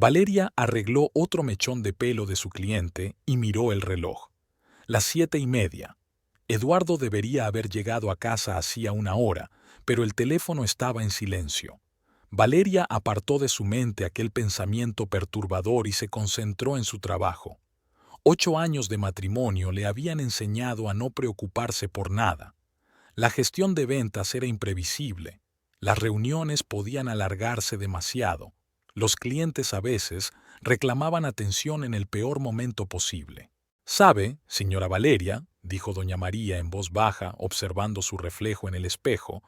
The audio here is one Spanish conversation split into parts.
Valeria arregló otro mechón de pelo de su cliente y miró el reloj. Las 7:30. Eduardo debería haber llegado a casa hacía una hora, pero el teléfono estaba en silencio. Valeria apartó de su mente aquel pensamiento perturbador y se concentró en su trabajo. 8 años de matrimonio le habían enseñado a no preocuparse por nada. La gestión de ventas era imprevisible. Las reuniones podían alargarse demasiado. Los clientes a veces reclamaban atención en el peor momento posible. «¿Sabe, señora Valeria?», dijo doña María en voz baja, observando su reflejo en el espejo,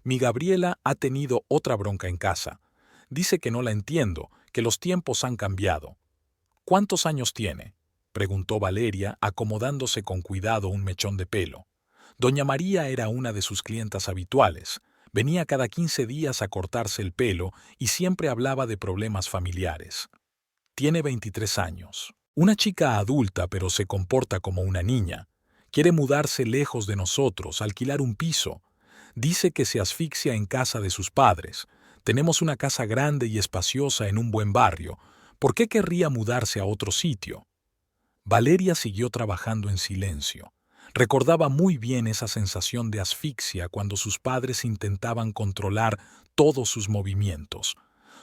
«mi Gabriela ha tenido otra bronca en casa. Dice que no la entiendo, que los tiempos han cambiado». «¿Cuántos años tiene?», preguntó Valeria, acomodándose con cuidado un mechón de pelo. Doña María era una de sus clientas habituales. Venía cada 15 días a cortarse el pelo y siempre hablaba de problemas familiares. «Tiene 23 años. Una chica adulta, pero se comporta como una niña. Quiere mudarse lejos de nosotros, alquilar un piso. Dice que se asfixia en casa de sus padres. Tenemos una casa grande y espaciosa en un buen barrio. ¿Por qué querría mudarse a otro sitio?». Valeria siguió trabajando en silencio. Recordaba muy bien esa sensación de asfixia cuando sus padres intentaban controlar todos sus movimientos,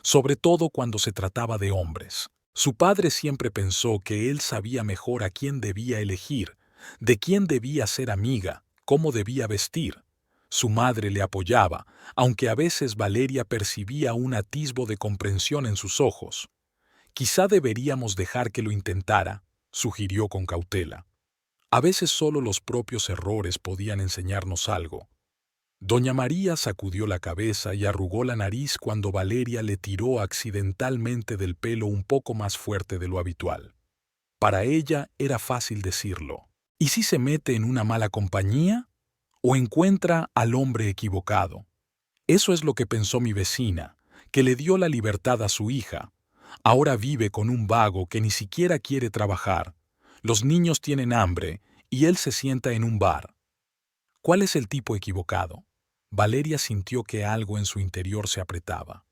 sobre todo cuando se trataba de hombres. Su padre siempre pensó que él sabía mejor a quién debía elegir, de quién debía ser amiga, cómo debía vestir. Su madre le apoyaba, aunque a veces Valeria percibía un atisbo de comprensión en sus ojos. «Quizá deberíamos dejar que lo intentara», sugirió con cautela. «A veces solo los propios errores podían enseñarnos algo». Doña María sacudió la cabeza y arrugó la nariz cuando Valeria le tiró accidentalmente del pelo un poco más fuerte de lo habitual. Para ella era fácil decirlo. ¿Y si se mete en una mala compañía? ¿O encuentra al hombre equivocado? Eso es lo que pensó mi vecina, que le dio la libertad a su hija. Ahora vive con un vago que ni siquiera quiere trabajar. Los niños tienen hambre y él se sienta en un bar. ¿Cuál es el tipo equivocado? Valeria sintió que algo en su interior se apretaba.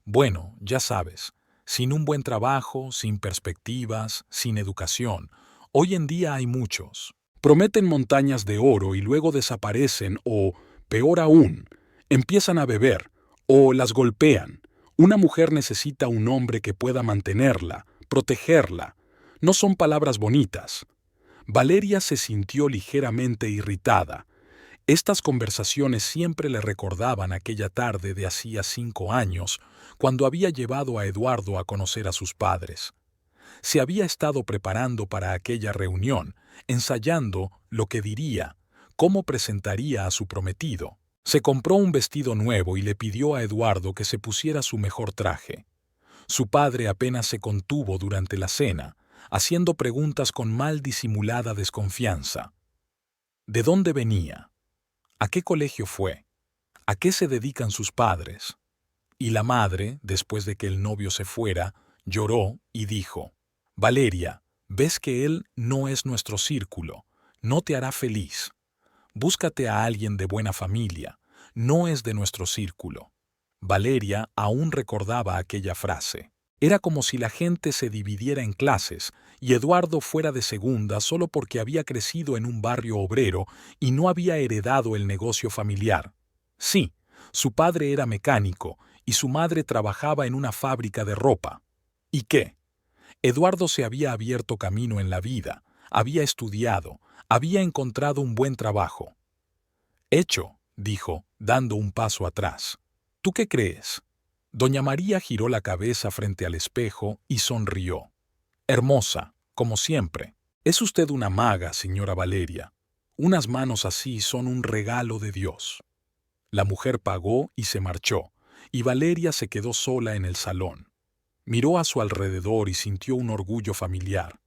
Bueno, ya sabes, sin un buen trabajo, sin perspectivas, sin educación. Hoy en día hay muchos. Prometen montañas de oro y luego desaparecen o, peor aún, empiezan a beber o las golpean. Una mujer necesita un hombre que pueda mantenerla, protegerla. No son palabras bonitas. Valeria se sintió ligeramente irritada. Estas conversaciones siempre le recordaban aquella tarde de hacía 5 años, cuando había llevado a Eduardo a conocer a sus padres. Se había estado preparando para aquella reunión, ensayando lo que diría, cómo presentaría a su prometido. Se compró un vestido nuevo y le pidió a Eduardo que se pusiera su mejor traje. Su padre apenas se contuvo durante la cena, haciendo preguntas con mal disimulada desconfianza. ¿De dónde venía? ¿A qué colegio fue? ¿A qué se dedican sus padres? Y la madre, después de que el novio se fuera, lloró y dijo: «Valeria, ves que él no es nuestro círculo, no te hará feliz. Búscate a alguien de buena familia, no es de nuestro círculo». Valeria aún recordaba aquella frase. Era como si la gente se dividiera en clases y Eduardo fuera de segunda solo porque había crecido en un barrio obrero y no había heredado el negocio familiar. Sí, su padre era mecánico y su madre trabajaba en una fábrica de ropa. ¿Y qué? Eduardo se había abierto camino en la vida, había estudiado, había encontrado un buen trabajo. «Hecho», dijo, dando un paso atrás. «¿Tú qué crees?». Doña María giró la cabeza frente al espejo y sonrió. «Hermosa, como siempre. Es usted una maga, señora Valeria. Unas manos así son un regalo de Dios». La mujer pagó y se marchó, y Valeria se quedó sola en el salón. Miró a su alrededor y sintió un orgullo familiar.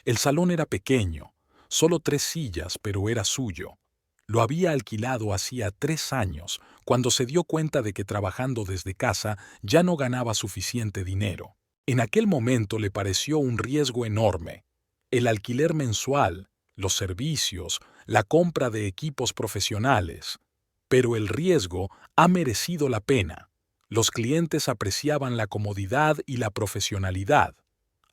El salón era pequeño, solo 3 sillas, pero era suyo. Lo había alquilado hacía 3 años, cuando se dio cuenta de que trabajando desde casa ya no ganaba suficiente dinero. En aquel momento le pareció un riesgo enorme. El alquiler mensual, los servicios, la compra de equipos profesionales. Pero el riesgo ha merecido la pena. Los clientes apreciaban la comodidad y la profesionalidad.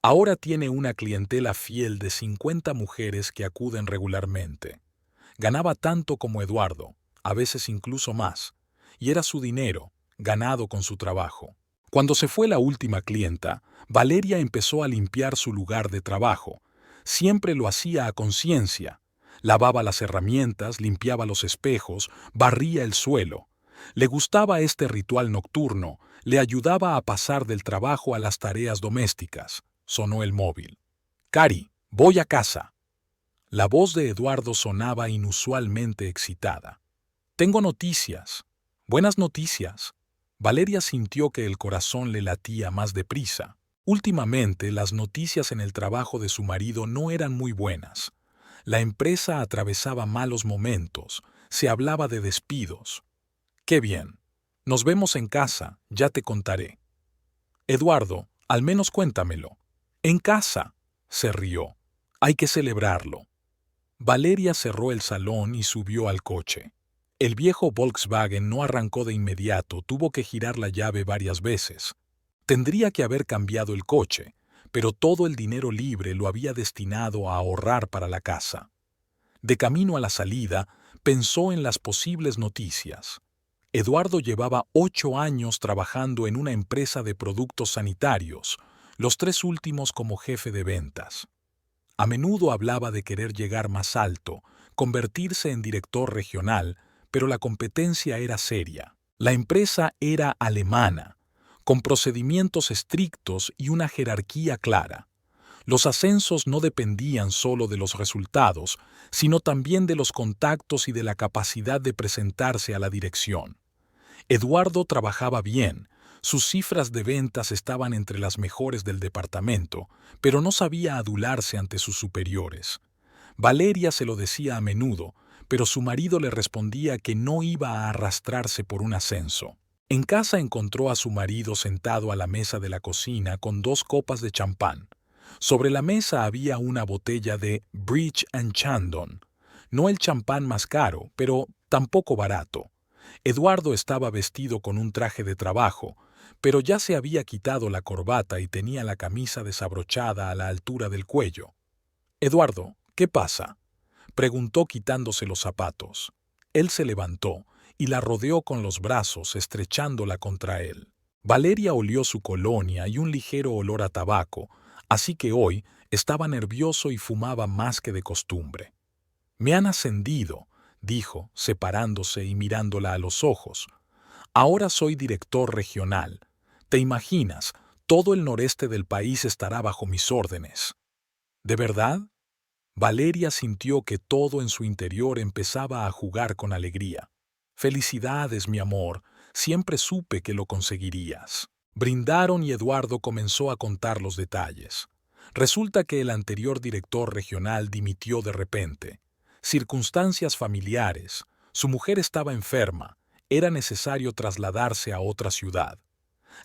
Ahora tiene una clientela fiel de 50 mujeres que acuden regularmente. Ganaba tanto como Eduardo, a veces incluso más, y era su dinero, ganado con su trabajo. Cuando se fue la última clienta, Valeria empezó a limpiar su lugar de trabajo. Siempre lo hacía a conciencia. Lavaba las herramientas, limpiaba los espejos, barría el suelo. Le gustaba este ritual nocturno, le ayudaba a pasar del trabajo a las tareas domésticas. Sonó el móvil. «Cari, voy a casa». La voz de Eduardo sonaba inusualmente excitada. «Tengo noticias. Buenas noticias». Valeria sintió que el corazón le latía más deprisa. Últimamente, las noticias en el trabajo de su marido no eran muy buenas. La empresa atravesaba malos momentos, se hablaba de despidos. «Qué bien. Nos vemos en casa, ya te contaré». «Eduardo, al menos cuéntamelo». «En casa», se rió. «Hay que celebrarlo». Valeria cerró el salón y subió al coche. El viejo Volkswagen no arrancó de inmediato, tuvo que girar la llave varias veces. Tendría que haber cambiado el coche, pero todo el dinero libre lo había destinado a ahorrar para la casa. De camino a la salida, pensó en las posibles noticias. Eduardo llevaba 8 años trabajando en una empresa de productos sanitarios, los 3 últimos como jefe de ventas. A menudo hablaba de querer llegar más alto, convertirse en director regional, pero la competencia era seria. La empresa era alemana, con procedimientos estrictos y una jerarquía clara. Los ascensos no dependían solo de los resultados, sino también de los contactos y de la capacidad de presentarse a la dirección. Eduardo trabajaba bien, sus cifras de ventas estaban entre las mejores del departamento, pero no sabía adularse ante sus superiores. Valeria se lo decía a menudo, pero su marido le respondía que no iba a arrastrarse por un ascenso. En casa encontró a su marido sentado a la mesa de la cocina con 2 copas de champán. Sobre la mesa había una botella de Bridge and Chandon, no el champán más caro, pero tampoco barato. Eduardo estaba vestido con un traje de trabajo, pero ya se había quitado la corbata y tenía la camisa desabrochada a la altura del cuello. «Eduardo, ¿qué pasa?», preguntó quitándose los zapatos. Él se levantó y la rodeó con los brazos, estrechándola contra él. Valeria olió su colonia y un ligero olor a tabaco, así que hoy estaba nervioso y fumaba más que de costumbre. «Me han ascendido», dijo, separándose y mirándola a los ojos. «Ahora soy director regional. ¿Te imaginas? Todo el noreste del país estará bajo mis órdenes». «¿De verdad?». Valeria sintió que todo en su interior empezaba a jugar con alegría. «Felicidades, mi amor. Siempre supe que lo conseguirías». Brindaron y Eduardo comenzó a contar los detalles. Resulta que el anterior director regional dimitió de repente. Circunstancias familiares. Su mujer estaba enferma. Era necesario trasladarse a otra ciudad.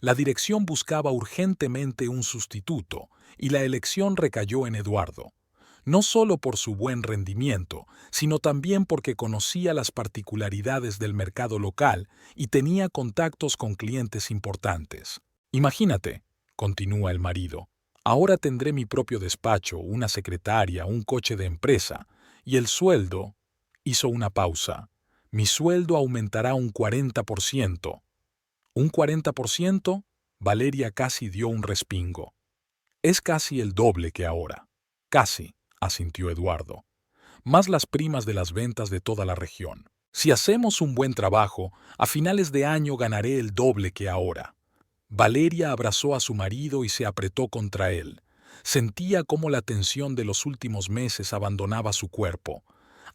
La dirección buscaba urgentemente un sustituto y la elección recayó en Eduardo. No solo por su buen rendimiento, sino también porque conocía las particularidades del mercado local y tenía contactos con clientes importantes. «Imagínate», continúa el marido, «ahora tendré mi propio despacho, una secretaria, un coche de empresa, y el sueldo». Hizo una pausa. «Mi sueldo aumentará un 40%. ¿Un 40%? Valeria casi dio un respingo. «Es casi el doble que ahora». «Casi», asintió Eduardo. «Más las primas de las ventas de toda la región. Si hacemos un buen trabajo, a finales de año ganaré el doble que ahora». Valeria abrazó a su marido y se apretó contra él. Sentía cómo la tensión de los últimos meses abandonaba su cuerpo.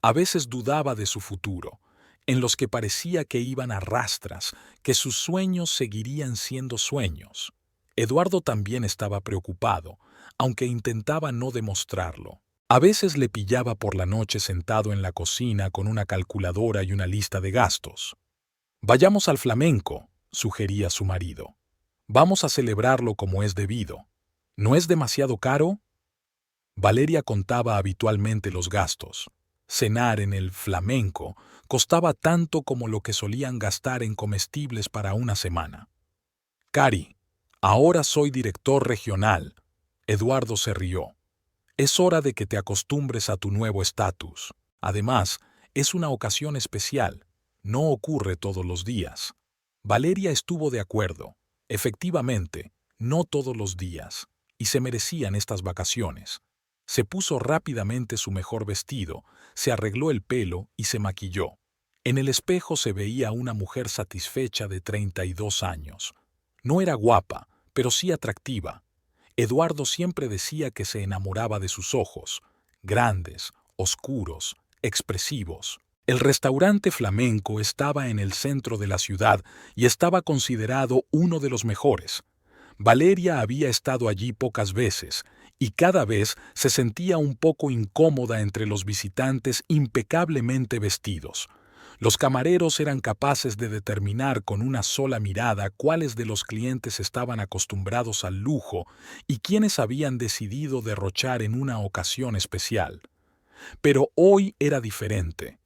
A veces dudaba de su futuro, en los que parecía que iban a rastras, que sus sueños seguirían siendo sueños. Eduardo también estaba preocupado, aunque intentaba no demostrarlo. A veces le pillaba por la noche sentado en la cocina con una calculadora y una lista de gastos. «Vayamos al flamenco», sugería su marido. «Vamos a celebrarlo como es debido. ¿No es demasiado caro?». Valeria contaba habitualmente los gastos. Cenar en el flamenco costaba tanto como lo que solían gastar en comestibles para una semana. Cari, ahora soy director regional. Eduardo se rió. Es hora de que te acostumbres a tu nuevo estatus. Además, es una ocasión especial. No ocurre todos los días. Valeria estuvo de acuerdo. Efectivamente, no todos los días. Y se merecían estas vacaciones. Se puso rápidamente su mejor vestido, se arregló el pelo y se maquilló. En el espejo se veía una mujer satisfecha de 32 años. No era guapa, pero sí atractiva. Eduardo siempre decía que se enamoraba de sus ojos, grandes, oscuros, expresivos. El restaurante flamenco estaba en el centro de la ciudad y estaba considerado uno de los mejores. Valeria había estado allí pocas veces y cada vez se sentía un poco incómoda entre los visitantes impecablemente vestidos. Los camareros eran capaces de determinar con una sola mirada cuáles de los clientes estaban acostumbrados al lujo y quiénes habían decidido derrochar en una ocasión especial. Pero hoy era diferente.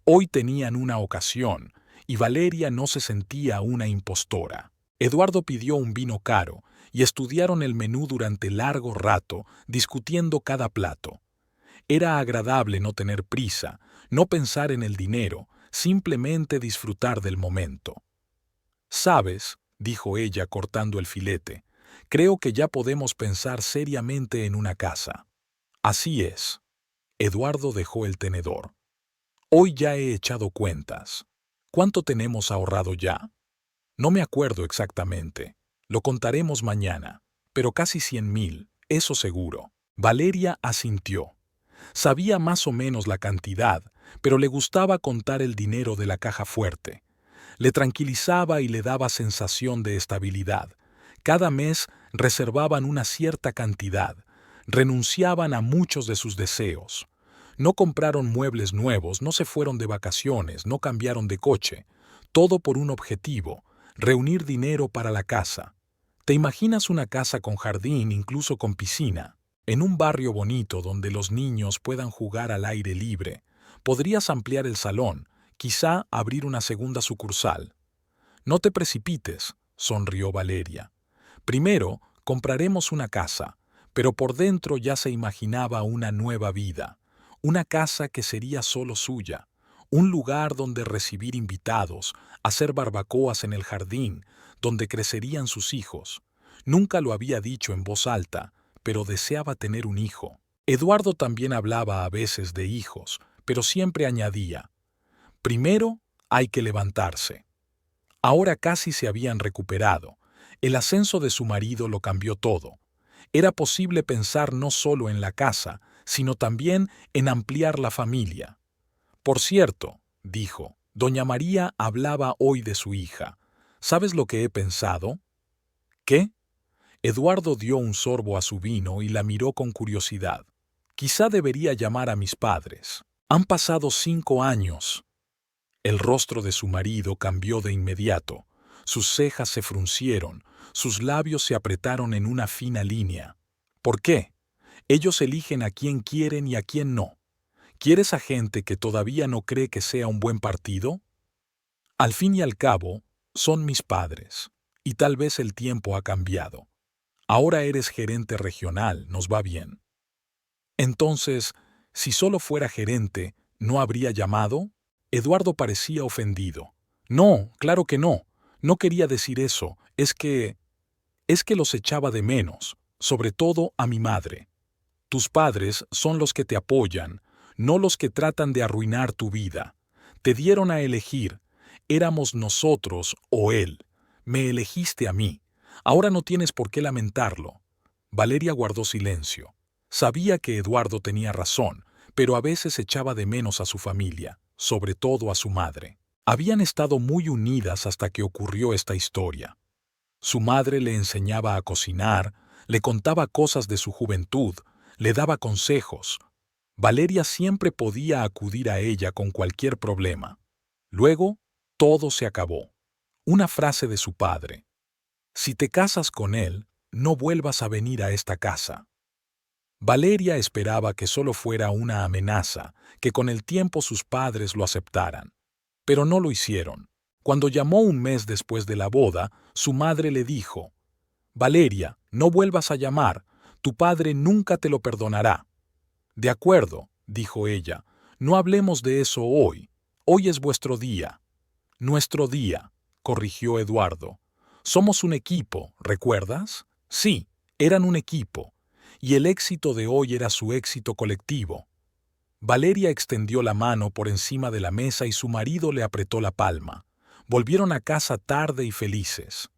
Hoy tenían una ocasión y Valeria no se sentía una impostora. Eduardo pidió un vino caro y estudiaron el menú durante largo rato, discutiendo cada plato. Era agradable no tener prisa, no pensar en el dinero, simplemente disfrutar del momento. «Sabes», dijo ella cortando el filete, «creo que ya podemos pensar seriamente en una casa». «Así es». Eduardo dejó el tenedor. «Hoy ya he echado cuentas. ¿Cuánto tenemos ahorrado ya?» «No me acuerdo exactamente. Lo contaremos mañana, pero casi 100.000, eso seguro». Valeria asintió. Sabía más o menos la cantidad, pero le gustaba contar el dinero de la caja fuerte. Le tranquilizaba y le daba sensación de estabilidad. Cada mes reservaban una cierta cantidad, renunciaban a muchos de sus deseos. No compraron muebles nuevos, no se fueron de vacaciones, no cambiaron de coche. Todo por un objetivo, reunir dinero para la casa. ¿Te imaginas una casa con jardín, incluso con piscina? En un barrio bonito donde los niños puedan jugar al aire libre. Podrías ampliar el salón, quizá abrir una segunda sucursal. «No te precipites», sonrió Valeria. «Primero compraremos una casa, pero por dentro ya se imaginaba una nueva vida. Una casa que sería solo suya, un lugar donde recibir invitados, hacer barbacoas en el jardín, donde crecerían sus hijos. Nunca lo había dicho en voz alta, pero deseaba tener un hijo. Eduardo también hablaba a veces de hijos, pero siempre añadía, «Primero hay que levantarse». Ahora casi se habían recuperado. El ascenso de su marido lo cambió todo. Era posible pensar no solo en la casa, sino también en ampliar la familia. «Por cierto», dijo, «doña María hablaba hoy de su hija. ¿Sabes lo que he pensado?» «¿Qué?» Eduardo dio un sorbo a su vino y la miró con curiosidad. «Quizá debería llamar a mis padres. Han pasado 5 años». El rostro de su marido cambió de inmediato. Sus cejas se fruncieron, sus labios se apretaron en una fina línea. «¿Por qué? Ellos eligen a quién quieren y a quién no. ¿Quieres a gente que todavía no cree que sea un buen partido? Al fin y al cabo, son mis padres, y tal vez el tiempo ha cambiado. Ahora eres gerente regional, nos va bien». Entonces, si solo fuera gerente, ¿no habría llamado? Eduardo parecía ofendido. «No, claro que no. No quería decir eso. Es que los echaba de menos, sobre todo a mi madre. Tus padres son los que te apoyan, no los que tratan de arruinar tu vida. Te dieron a elegir. Éramos nosotros o él. Me elegiste a mí. Ahora no tienes por qué lamentarlo». Valeria guardó silencio. Sabía que Eduardo tenía razón, pero a veces echaba de menos a su familia, sobre todo a su madre. Habían estado muy unidas hasta que ocurrió esta historia. Su madre le enseñaba a cocinar, le contaba cosas de su juventud, le daba consejos. Valeria siempre podía acudir a ella con cualquier problema. Luego, todo se acabó. Una frase de su padre: «Si te casas con él, no vuelvas a venir a esta casa». Valeria esperaba que solo fuera una amenaza, que con el tiempo sus padres lo aceptaran. Pero no lo hicieron. Cuando llamó un mes después de la boda, Su madre le dijo: «Valeria, no vuelvas a llamar, tu padre nunca te lo perdonará». «De acuerdo», dijo ella, «no hablemos de eso hoy. Hoy es vuestro día». «Nuestro día», corrigió Eduardo. «Somos un equipo, ¿recuerdas?» Sí, eran un equipo, y el éxito de hoy era su éxito colectivo. Valeria extendió la mano por encima de la mesa y su marido le apretó la palma. Volvieron a casa tarde y felices.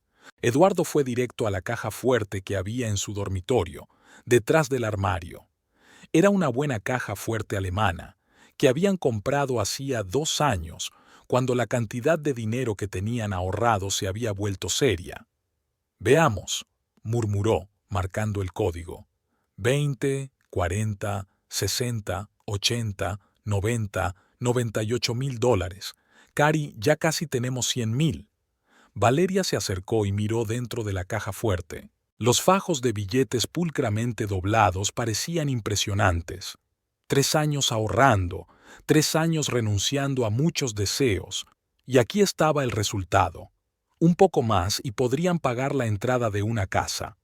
Eduardo fue directo a la caja fuerte que había en su dormitorio, detrás del armario. Era una buena caja fuerte alemana, que habían comprado hacía 2 años, cuando la cantidad de dinero que tenían ahorrado se había vuelto seria. «Veamos», murmuró, marcando el código. 20, 40, 60, 80, 90, $98,000. Cari, ya casi tenemos 100,000. Valeria se acercó y miró dentro de la caja fuerte. Los fajos de billetes pulcramente doblados parecían impresionantes. 3 años ahorrando, 3 años renunciando a muchos deseos, y aquí estaba el resultado. Un poco más y podrían pagar la entrada de una casa.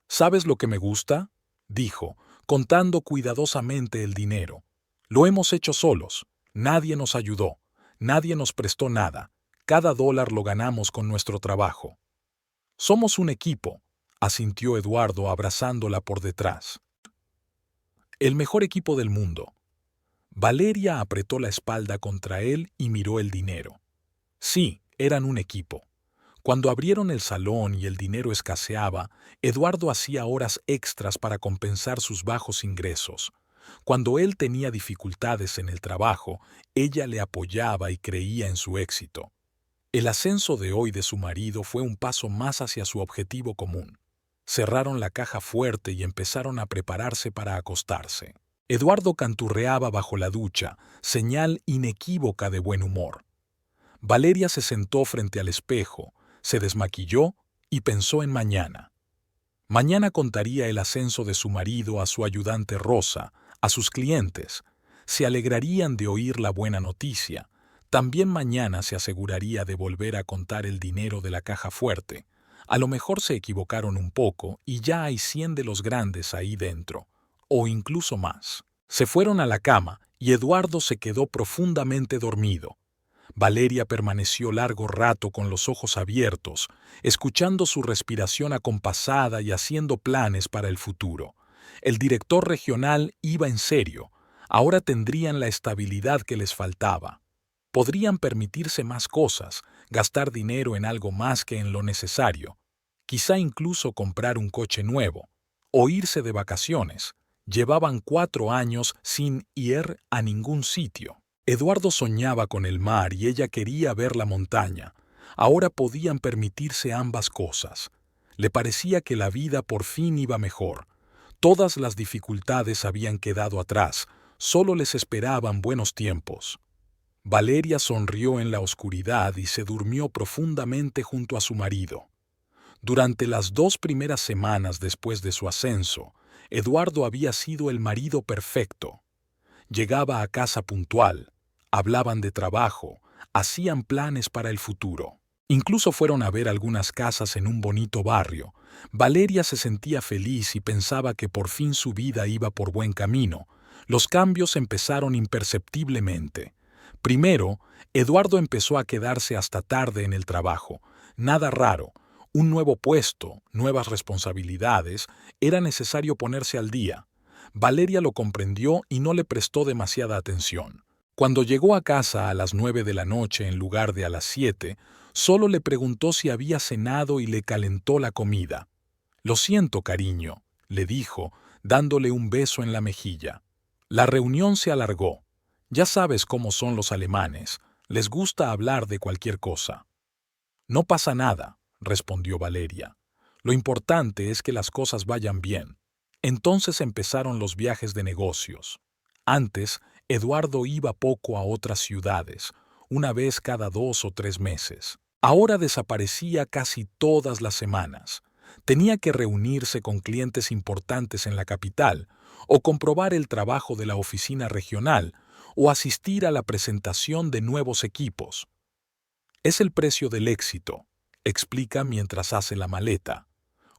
«¿Sabes lo que me gusta?», dijo, contando cuidadosamente el dinero. «Lo hemos hecho solos. Nadie nos ayudó. Nadie nos prestó nada. Cada dólar lo ganamos con nuestro trabajo». «Somos un equipo», asintió Eduardo abrazándola por detrás. «El mejor equipo del mundo». Valeria apretó la espalda contra él y miró el dinero. Sí, eran un equipo. Cuando abrieron el salón y el dinero escaseaba, Eduardo hacía horas extras para compensar sus bajos ingresos. Cuando él tenía dificultades en el trabajo, ella le apoyaba y creía en su éxito. El ascenso de hoy de su marido fue un paso más hacia su objetivo común. Cerraron la caja fuerte y empezaron a prepararse para acostarse. Eduardo canturreaba bajo la ducha, señal inequívoca de buen humor. Valeria se sentó frente al espejo, se desmaquilló y pensó en mañana. Mañana contaría el ascenso de su marido a su ayudante Rosa, a sus clientes. Se alegrarían de oír la buena noticia. También mañana se aseguraría de volver a contar el dinero de la caja fuerte. A lo mejor se equivocaron un poco y ya hay 100 de los grandes ahí dentro, o incluso más. Se fueron a la cama y Eduardo se quedó profundamente dormido. Valeria permaneció largo rato con los ojos abiertos, escuchando su respiración acompasada y haciendo planes para el futuro. El director regional iba en serio. Ahora tendrían la estabilidad que les faltaba. Podrían permitirse más cosas, gastar dinero en algo más que en lo necesario. Quizá incluso comprar un coche nuevo, o irse de vacaciones. Llevaban 4 años sin ir a ningún sitio. Eduardo soñaba con el mar y ella quería ver la montaña. Ahora podían permitirse ambas cosas. Le parecía que la vida por fin iba mejor. Todas las dificultades habían quedado atrás, solo les esperaban buenos tiempos. Valeria sonrió en la oscuridad y se durmió profundamente junto a su marido. Durante las 2 primeras semanas después de su ascenso, Eduardo había sido el marido perfecto. Llegaba a casa puntual. Hablaban de trabajo, hacían planes para el futuro. Incluso fueron a ver algunas casas en un bonito barrio. Valeria se sentía feliz y pensaba que por fin su vida iba por buen camino. Los cambios empezaron imperceptiblemente. Primero, Eduardo empezó a quedarse hasta tarde en el trabajo. Nada raro. Un nuevo puesto, nuevas responsabilidades, era necesario ponerse al día. Valeria lo comprendió y no le prestó demasiada atención. Cuando llegó a casa a las 9 de la noche en lugar de a las 7, solo le preguntó si había cenado y le calentó la comida. «Lo siento, cariño», le dijo, dándole un beso en la mejilla. La reunión se alargó. Ya sabes cómo son los alemanes, les gusta hablar de cualquier cosa. «No pasa nada», respondió Valeria. «Lo importante es que las cosas vayan bien». Entonces empezaron los viajes de negocios. Antes, Eduardo iba poco a otras ciudades, una vez cada 2 o 3 meses. Ahora desaparecía casi todas las semanas. Tenía que reunirse con clientes importantes en la capital, o comprobar el trabajo de la oficina regional, o asistir a la presentación de nuevos equipos. «Es el precio del éxito», explica mientras hace la maleta.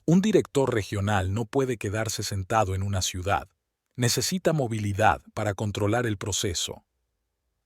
Un director regional no puede quedarse sentado en una ciudad. Necesita movilidad para controlar el proceso.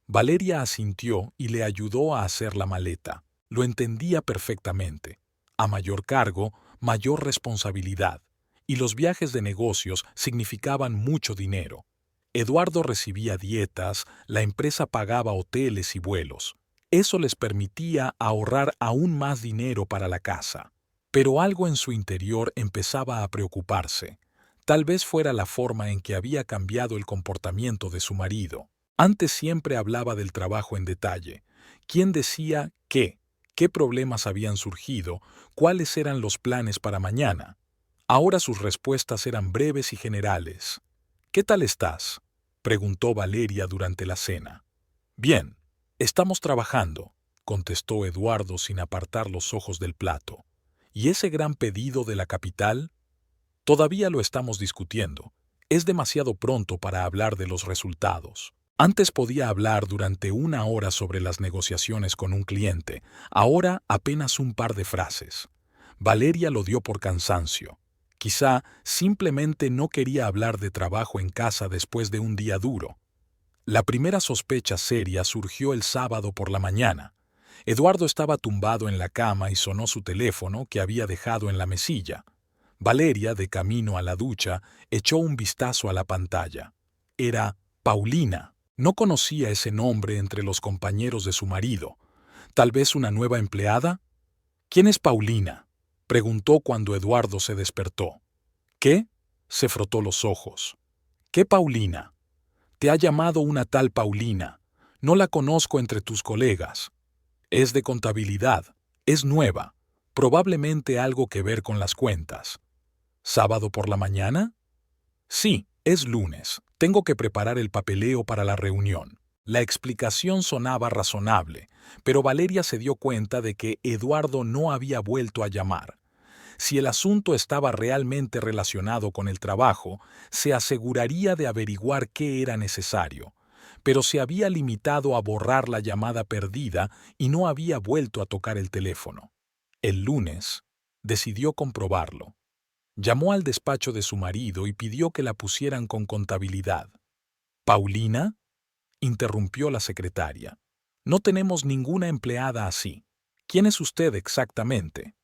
Valeria asintió y le ayudó a hacer la maleta. Lo entendía perfectamente. A mayor cargo, mayor responsabilidad. Y los viajes de negocios significaban mucho dinero. Eduardo recibía dietas, la empresa pagaba hoteles y vuelos. Eso les permitía ahorrar aún más dinero para la casa. Pero algo en su interior empezaba a preocuparse. Tal vez fuera la forma en que había cambiado el comportamiento de su marido. Antes siempre hablaba del trabajo en detalle. ¿Quién decía qué? ¿Qué problemas habían surgido? ¿Cuáles eran los planes para mañana? Ahora sus respuestas eran breves y generales. «¿Qué tal estás?», preguntó Valeria durante la cena. «Bien, estamos trabajando», contestó Eduardo sin apartar los ojos del plato. «¿Y ese gran pedido de la capital?» «Todavía lo estamos discutiendo. Es demasiado pronto para hablar de los resultados. Antes podía hablar durante 1 hora sobre las negociaciones con un cliente, ahora apenas un par de frases». Valeria lo dio por cansancio. Quizá simplemente no quería hablar de trabajo en casa después de un día duro. La primera sospecha seria surgió el sábado por la mañana. Eduardo estaba tumbado en la cama y sonó su teléfono que había dejado en la mesilla. Valeria, de camino a la ducha, echó un vistazo a la pantalla. Era Paulina. No conocía ese nombre entre los compañeros de su marido. ¿Tal vez una nueva empleada? «¿Quién es Paulina?», preguntó cuando Eduardo se despertó. «¿Qué?», se frotó los ojos. «¿Qué Paulina? Te ha llamado una tal Paulina. No la conozco entre tus colegas. Es de contabilidad. Es nueva. Probablemente algo que ver con las cuentas». «¿Sábado por la mañana?» «Sí, es lunes. Tengo que preparar el papeleo para la reunión». La explicación sonaba razonable, pero Valeria se dio cuenta de que Eduardo no había vuelto a llamar. Si el asunto estaba realmente relacionado con el trabajo, se aseguraría de averiguar qué era necesario, pero se había limitado a borrar la llamada perdida y no había vuelto a tocar el teléfono. El lunes, decidió comprobarlo. Llamó al despacho de su marido y pidió que la pusieran con contabilidad. «¿Paulina?», interrumpió la secretaria. «No tenemos ninguna empleada así. ¿Quién es usted exactamente?»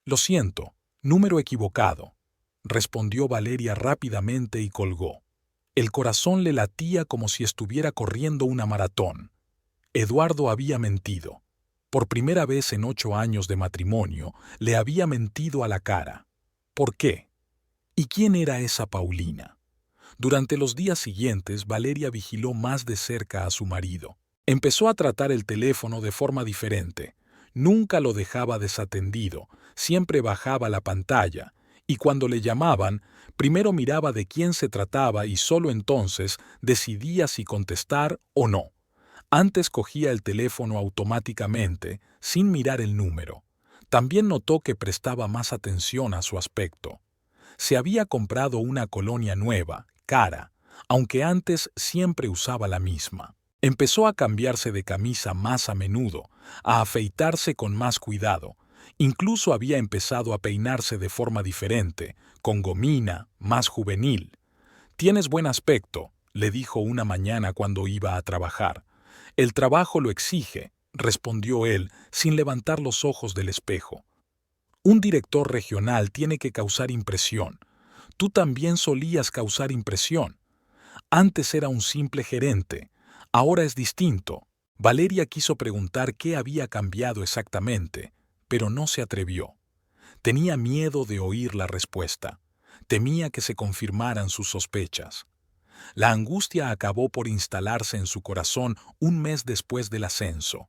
«Lo siento, número equivocado», respondió Valeria rápidamente y colgó. El corazón le latía como si estuviera corriendo una maratón. Eduardo había mentido. Por primera vez en 8 años de matrimonio, le había mentido a la cara. ¿Por qué? ¿Y quién era esa Paulina? Durante los días siguientes, Valeria vigiló más de cerca a su marido. Empezó a tratar el teléfono de forma diferente. Nunca lo dejaba desatendido, siempre bajaba la pantalla, y cuando le llamaban, primero miraba de quién se trataba y solo entonces decidía si contestar o no. Antes cogía el teléfono automáticamente, sin mirar el número. También notó que prestaba más atención a su aspecto. Se había comprado una colonia nueva, cara, aunque antes siempre usaba la misma. Empezó a cambiarse de camisa más a menudo, a afeitarse con más cuidado. Incluso había empezado a peinarse de forma diferente, con gomina, más juvenil. «Tienes buen aspecto», le dijo una mañana cuando iba a trabajar. «El trabajo lo exige», respondió él, sin levantar los ojos del espejo. «Un director regional tiene que causar impresión. Tú también solías causar impresión. Antes era un simple gerente. Ahora es distinto». Valeria quiso preguntar qué había cambiado exactamente, pero no se atrevió. Tenía miedo de oír la respuesta. Temía que se confirmaran sus sospechas. La angustia acabó por instalarse en su corazón un mes después del ascenso.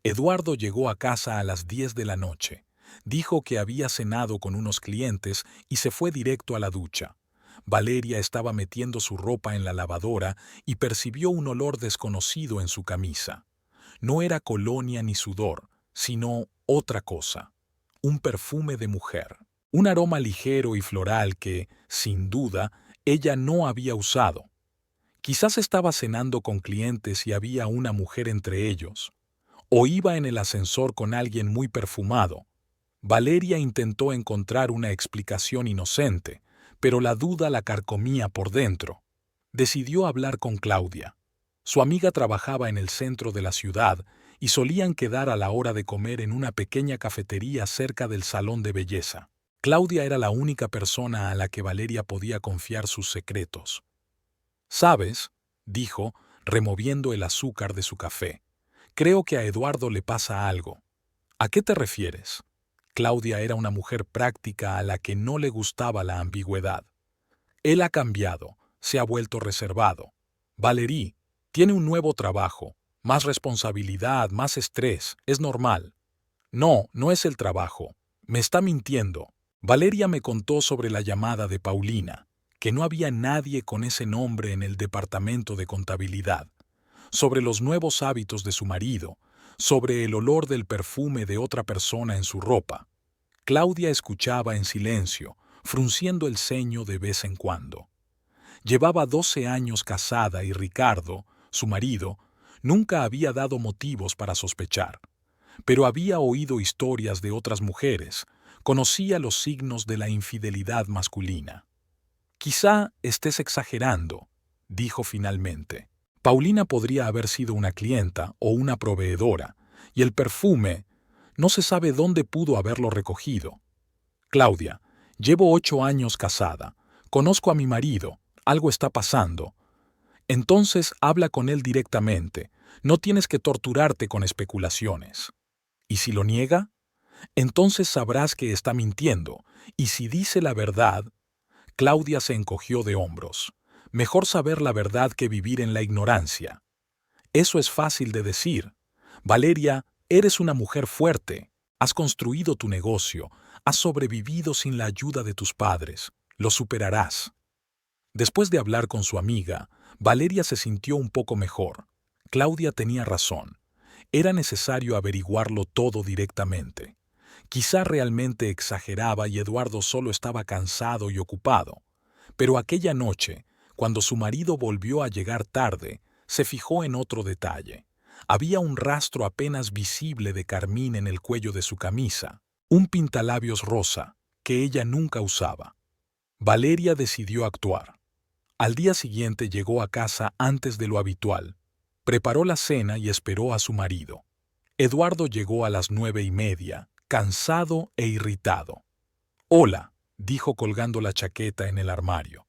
Eduardo llegó a casa a las 10 de la noche. Dijo que había cenado con unos clientes y se fue directo a la ducha. Valeria estaba metiendo su ropa en la lavadora y percibió un olor desconocido en su camisa. No era colonia ni sudor, sino otra cosa. Un perfume de mujer. Un aroma ligero y floral que, sin duda, ella no había usado. Quizás estaba cenando con clientes y había una mujer entre ellos. o iba en el ascensor con alguien muy perfumado. Valeria intentó encontrar una explicación inocente, pero la duda la carcomía por dentro. Decidió hablar con Claudia. Su amiga trabajaba en el centro de la ciudad y solían quedar a la hora de comer en una pequeña cafetería cerca del salón de belleza. Claudia era la única persona a la que Valeria podía confiar sus secretos. «¿Sabes?», dijo, removiendo el azúcar de su café. «Creo que a Eduardo le pasa algo». «¿A qué te refieres?». Claudia era una mujer práctica a la que no le gustaba la ambigüedad. «Él ha cambiado, se ha vuelto reservado. Valerie, tiene un nuevo trabajo, más responsabilidad, más estrés, es normal». «No, no es el trabajo. Me está mintiendo». Valeria me contó sobre la llamada de Paulina, que no había nadie con ese nombre en el departamento de contabilidad, sobre los nuevos hábitos de su marido, sobre el olor del perfume de otra persona en su ropa. Claudia escuchaba en silencio, frunciendo el ceño de vez en cuando. Llevaba 12 años casada y Ricardo, su marido, nunca había dado motivos para sospechar, pero había oído historias de otras mujeres, conocía los signos de la infidelidad masculina. «Quizá estés exagerando», dijo finalmente. «Paulina podría haber sido una clienta o una proveedora, y el perfume, no se sabe dónde pudo haberlo recogido». «Claudia, llevo 8 años casada, conozco a mi marido, algo está pasando». «Entonces habla con él directamente, no tienes que torturarte con especulaciones». «¿Y si lo niega?». «Entonces sabrás que está mintiendo, y si dice la verdad». Claudia se encogió de hombros. «Mejor saber la verdad que vivir en la ignorancia». «Eso es fácil de decir. Valeria, eres una mujer fuerte. Has construido tu negocio, has sobrevivido sin la ayuda de tus padres. Lo superarás». Después de hablar con su amiga, Valeria se sintió un poco mejor. Claudia tenía razón. Era necesario averiguarlo todo directamente. Quizá realmente exageraba y Eduardo solo estaba cansado y ocupado. Pero aquella noche, cuando su marido volvió a llegar tarde, se fijó en otro detalle. Había un rastro apenas visible de carmín en el cuello de su camisa, un pintalabios rosa, que ella nunca usaba. Valeria decidió actuar. Al día siguiente llegó a casa antes de lo habitual. Preparó la cena y esperó a su marido. Eduardo llegó a las 9:30, cansado e irritado. «Hola», dijo colgando la chaqueta en el armario.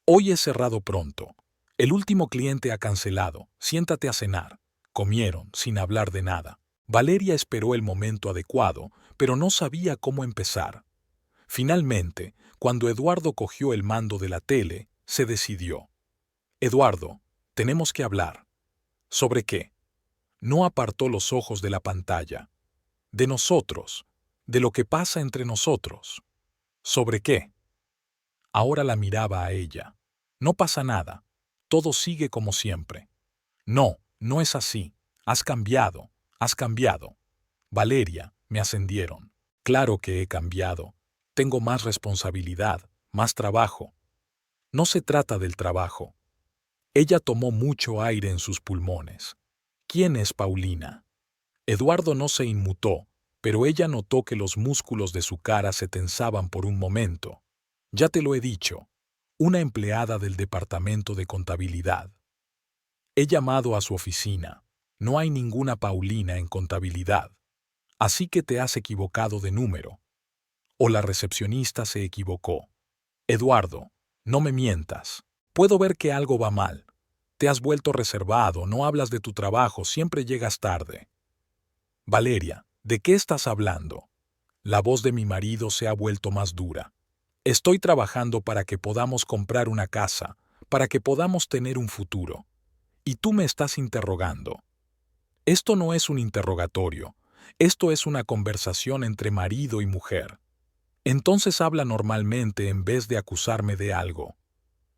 «Hoy he cerrado pronto. El último cliente ha cancelado. Siéntate a cenar». Comieron, sin hablar de nada. Valeria esperó el momento adecuado, pero no sabía cómo empezar. Finalmente, cuando Eduardo cogió el mando de la tele, se decidió. «Eduardo, tenemos que hablar». «¿Sobre qué?». No apartó los ojos de la pantalla. «De nosotros, de lo que pasa entre nosotros». «¿Sobre qué?». Ahora la miraba a ella. «No pasa nada. Todo sigue como siempre». «No, no es así. Has cambiado, has cambiado». «Valeria, me ascendieron». «Claro que he cambiado. Tengo más responsabilidad, más trabajo». «No se trata del trabajo». Ella tomó mucho aire en sus pulmones. «¿Quién es Paulina?». Eduardo no se inmutó, pero ella notó que los músculos de su cara se tensaban por un momento. «Ya te lo he dicho. Una empleada del departamento de contabilidad». «He llamado a su oficina. No hay ninguna Paulina en contabilidad. Así que te has equivocado de número». O la recepcionista se equivocó. «Eduardo, no me mientas. Puedo ver que algo va mal. Te has vuelto reservado, no hablas de tu trabajo, siempre llegas tarde». «Valeria, ¿de qué estás hablando?». La voz de mi marido se ha vuelto más dura. «Estoy trabajando para que podamos comprar una casa, para que podamos tener un futuro. Y tú me estás interrogando». «Esto no es un interrogatorio. Esto es una conversación entre marido y mujer. Entonces habla normalmente en vez de acusarme de algo».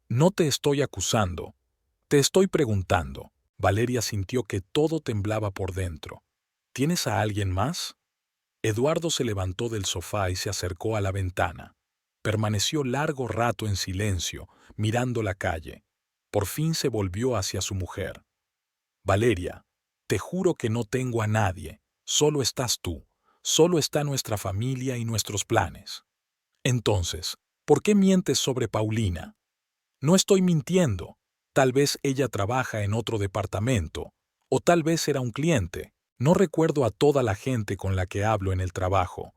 «No te estoy acusando. Te estoy preguntando». Valeria sintió que todo temblaba por dentro. «¿Tienes a alguien más?». Eduardo se levantó del sofá y se acercó a la ventana. Permaneció largo rato en silencio, mirando la calle. Por fin se volvió hacia su mujer. «Valeria, Te juro que no tengo a nadie, solo estás tú, solo está nuestra familia y nuestros planes. Entonces, ¿por qué mientes sobre Paulina? No estoy mintiendo. Tal vez ella trabaja en otro departamento, o tal vez era un cliente. No recuerdo a toda la gente con la que hablo en el trabajo.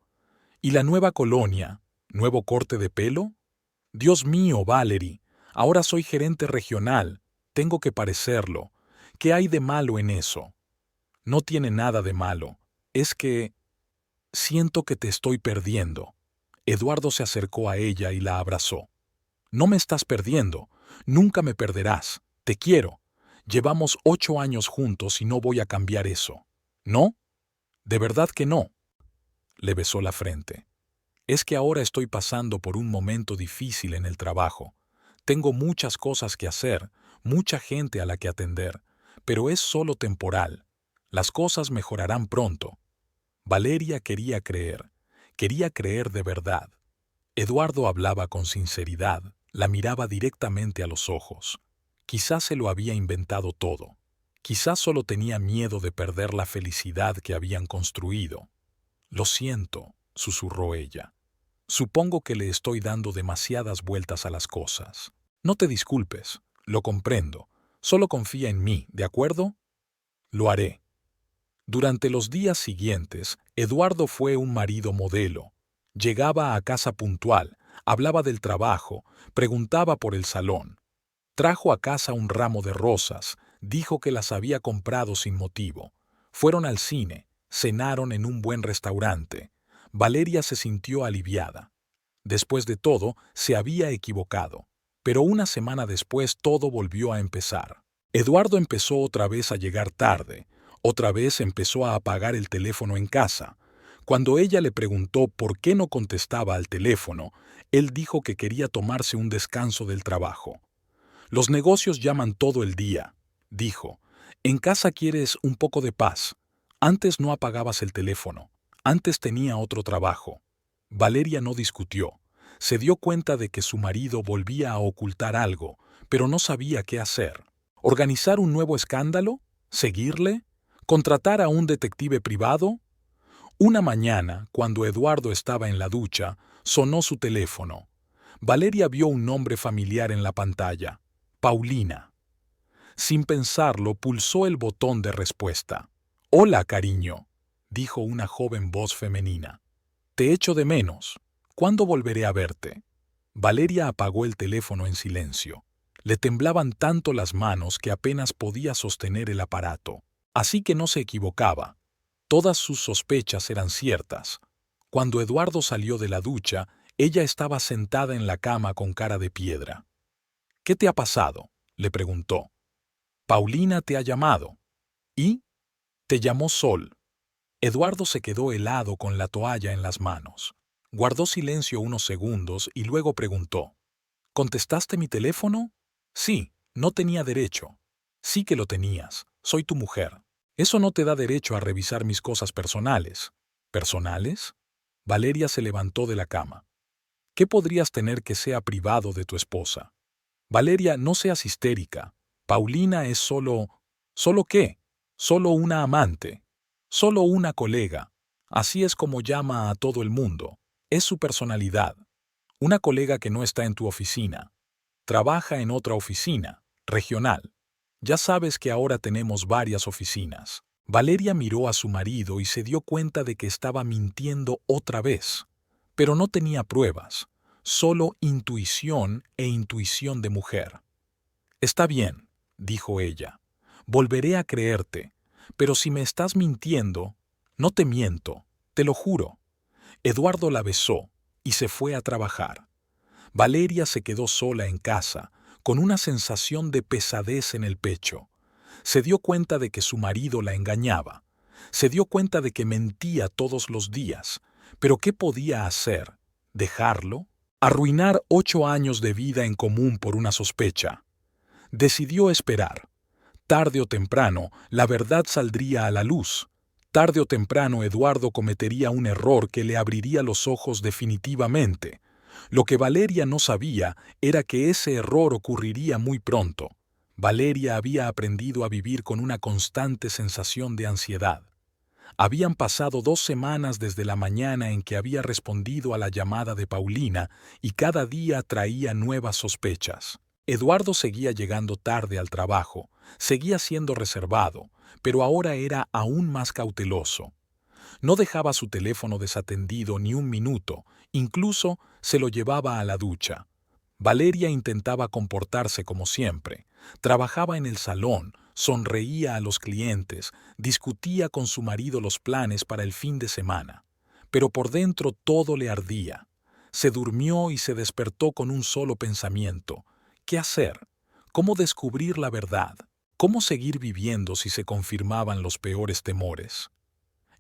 ¿Y la nueva colonia? ¿Nuevo corte de pelo? Dios mío, Valerie, ahora soy gerente regional. Tengo que parecerlo. ¿Qué hay de malo en eso? No tiene nada de malo. Es que siento que te estoy perdiendo. Eduardo se acercó a ella y la abrazó. No me estás perdiendo. Nunca me perderás. Te quiero. Llevamos 8 años juntos y no voy a cambiar eso. ¿No? ¿De verdad que no? Le besó la frente. Es que ahora estoy pasando por un momento difícil en el trabajo. Tengo muchas cosas que hacer, mucha gente a la que atender, pero es solo temporal. Las cosas mejorarán pronto. Valeria quería creer de verdad. Eduardo hablaba con sinceridad, la miraba directamente a los ojos. Quizás se lo había inventado todo. Quizás solo tenía miedo de perder la felicidad que habían construido. Lo siento, susurró ella. Supongo que le estoy dando demasiadas vueltas a las cosas. No te disculpes, lo comprendo. Solo confía en mí, ¿de acuerdo? Lo haré. Durante los días siguientes, Eduardo fue un marido modelo. Llegaba a casa puntual, hablaba del trabajo, preguntaba por el salón. Trajo a casa un ramo de rosas, dijo que las había comprado sin motivo. Fueron al cine, cenaron en un buen restaurante. Valeria se sintió aliviada. Después de todo, se había equivocado. Pero una semana después todo volvió a empezar. Eduardo empezó otra vez a llegar tarde. Otra vez empezó a apagar el teléfono en casa. Cuando ella le preguntó por qué no contestaba al teléfono, él dijo que quería tomarse un descanso del trabajo. Los negocios llaman todo el día, dijo. En casa quieres un poco de paz. Antes no apagabas el teléfono. Antes tenía otro trabajo. Valeria no discutió. Se dio cuenta de que su marido volvía a ocultar algo, pero no sabía qué hacer. ¿Organizar un nuevo escándalo? ¿Seguirle? ¿Contratar a un detective privado? Una mañana, cuando Eduardo estaba en la ducha, sonó su teléfono. Valeria vio un nombre familiar en la pantalla. Paulina. Sin pensarlo, pulsó el botón de respuesta. «Hola, cariño», dijo una joven voz femenina. «Te echo de menos. ¿Cuándo volveré a verte?» Valeria apagó el teléfono en silencio. Le temblaban tanto las manos que apenas podía sostener el aparato. Así que no se equivocaba. Todas sus sospechas eran ciertas. Cuando Eduardo salió de la ducha, ella estaba sentada en la cama con cara de piedra. «¿Qué te ha pasado?», le preguntó. «Paulina te ha llamado». «¿Y?» «Te llamó Sol». Eduardo se quedó helado con la toalla en las manos. Guardó silencio unos segundos y luego preguntó. «¿Contestaste mi teléfono?» «Sí, no tenía derecho». «Sí que lo tenías. Soy tu mujer. Eso no te da derecho a revisar mis cosas personales». «¿Personales?» Valeria se levantó de la cama. «¿Qué podrías tener que sea privado de tu esposa?» «Valeria, no seas histérica. Paulina es solo... ¿Solo qué? Solo una amante. Solo una colega. Así es como llama a todo el mundo. Es su personalidad. Una colega que no está en tu oficina. Trabaja en otra oficina, regional. Ya sabes que ahora tenemos varias oficinas». Valeria miró a su marido y se dio cuenta de que estaba mintiendo otra vez. Pero no tenía pruebas, solo intuición e intuición de mujer. «Está bien», dijo ella. «Volveré a creerte. Pero si me estás mintiendo, no te miento, te lo juro». Eduardo la besó y se fue a trabajar. Valeria se quedó sola en casa, con una sensación de pesadez en el pecho. Se dio cuenta de que su marido la engañaba. Se dio cuenta de que mentía todos los días. ¿Pero qué podía hacer? ¿Dejarlo? ¿Arruinar 8 años de vida en común por una sospecha? Decidió esperar. Tarde o temprano, la verdad saldría a la luz. Tarde o temprano, Eduardo cometería un error que le abriría los ojos definitivamente. Lo que Valeria no sabía era que ese error ocurriría muy pronto. Valeria había aprendido a vivir con una constante sensación de ansiedad. Habían pasado 2 semanas desde la mañana en que había respondido a la llamada de Paulina y cada día traía nuevas sospechas. Eduardo seguía llegando tarde al trabajo, seguía siendo reservado, pero ahora era aún más cauteloso. No dejaba su teléfono desatendido ni un minuto, incluso se lo llevaba a la ducha. Valeria intentaba comportarse como siempre. Trabajaba en el salón, sonreía a los clientes, discutía con su marido los planes para el fin de semana. Pero por dentro todo le ardía. Se durmió y se despertó con un solo pensamiento. ¿Qué hacer? ¿Cómo descubrir la verdad? ¿Cómo seguir viviendo si se confirmaban los peores temores?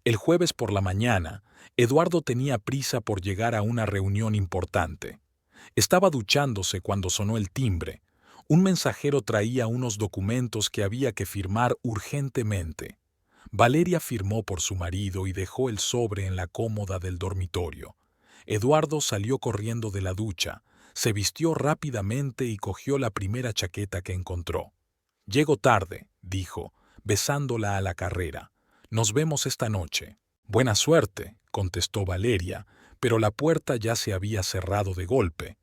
El jueves por la mañana, Eduardo tenía prisa por llegar a una reunión importante. Estaba duchándose cuando sonó el timbre. Un mensajero traía unos documentos que había que firmar urgentemente. Valeria firmó por su marido y dejó el sobre en la cómoda del dormitorio. Eduardo salió corriendo de la ducha, se vistió rápidamente y cogió la primera chaqueta que encontró. «Llego tarde», dijo, besándola a la carrera. «Nos vemos esta noche». «Buena suerte», contestó Valeria, pero la puerta ya se había cerrado de golpe.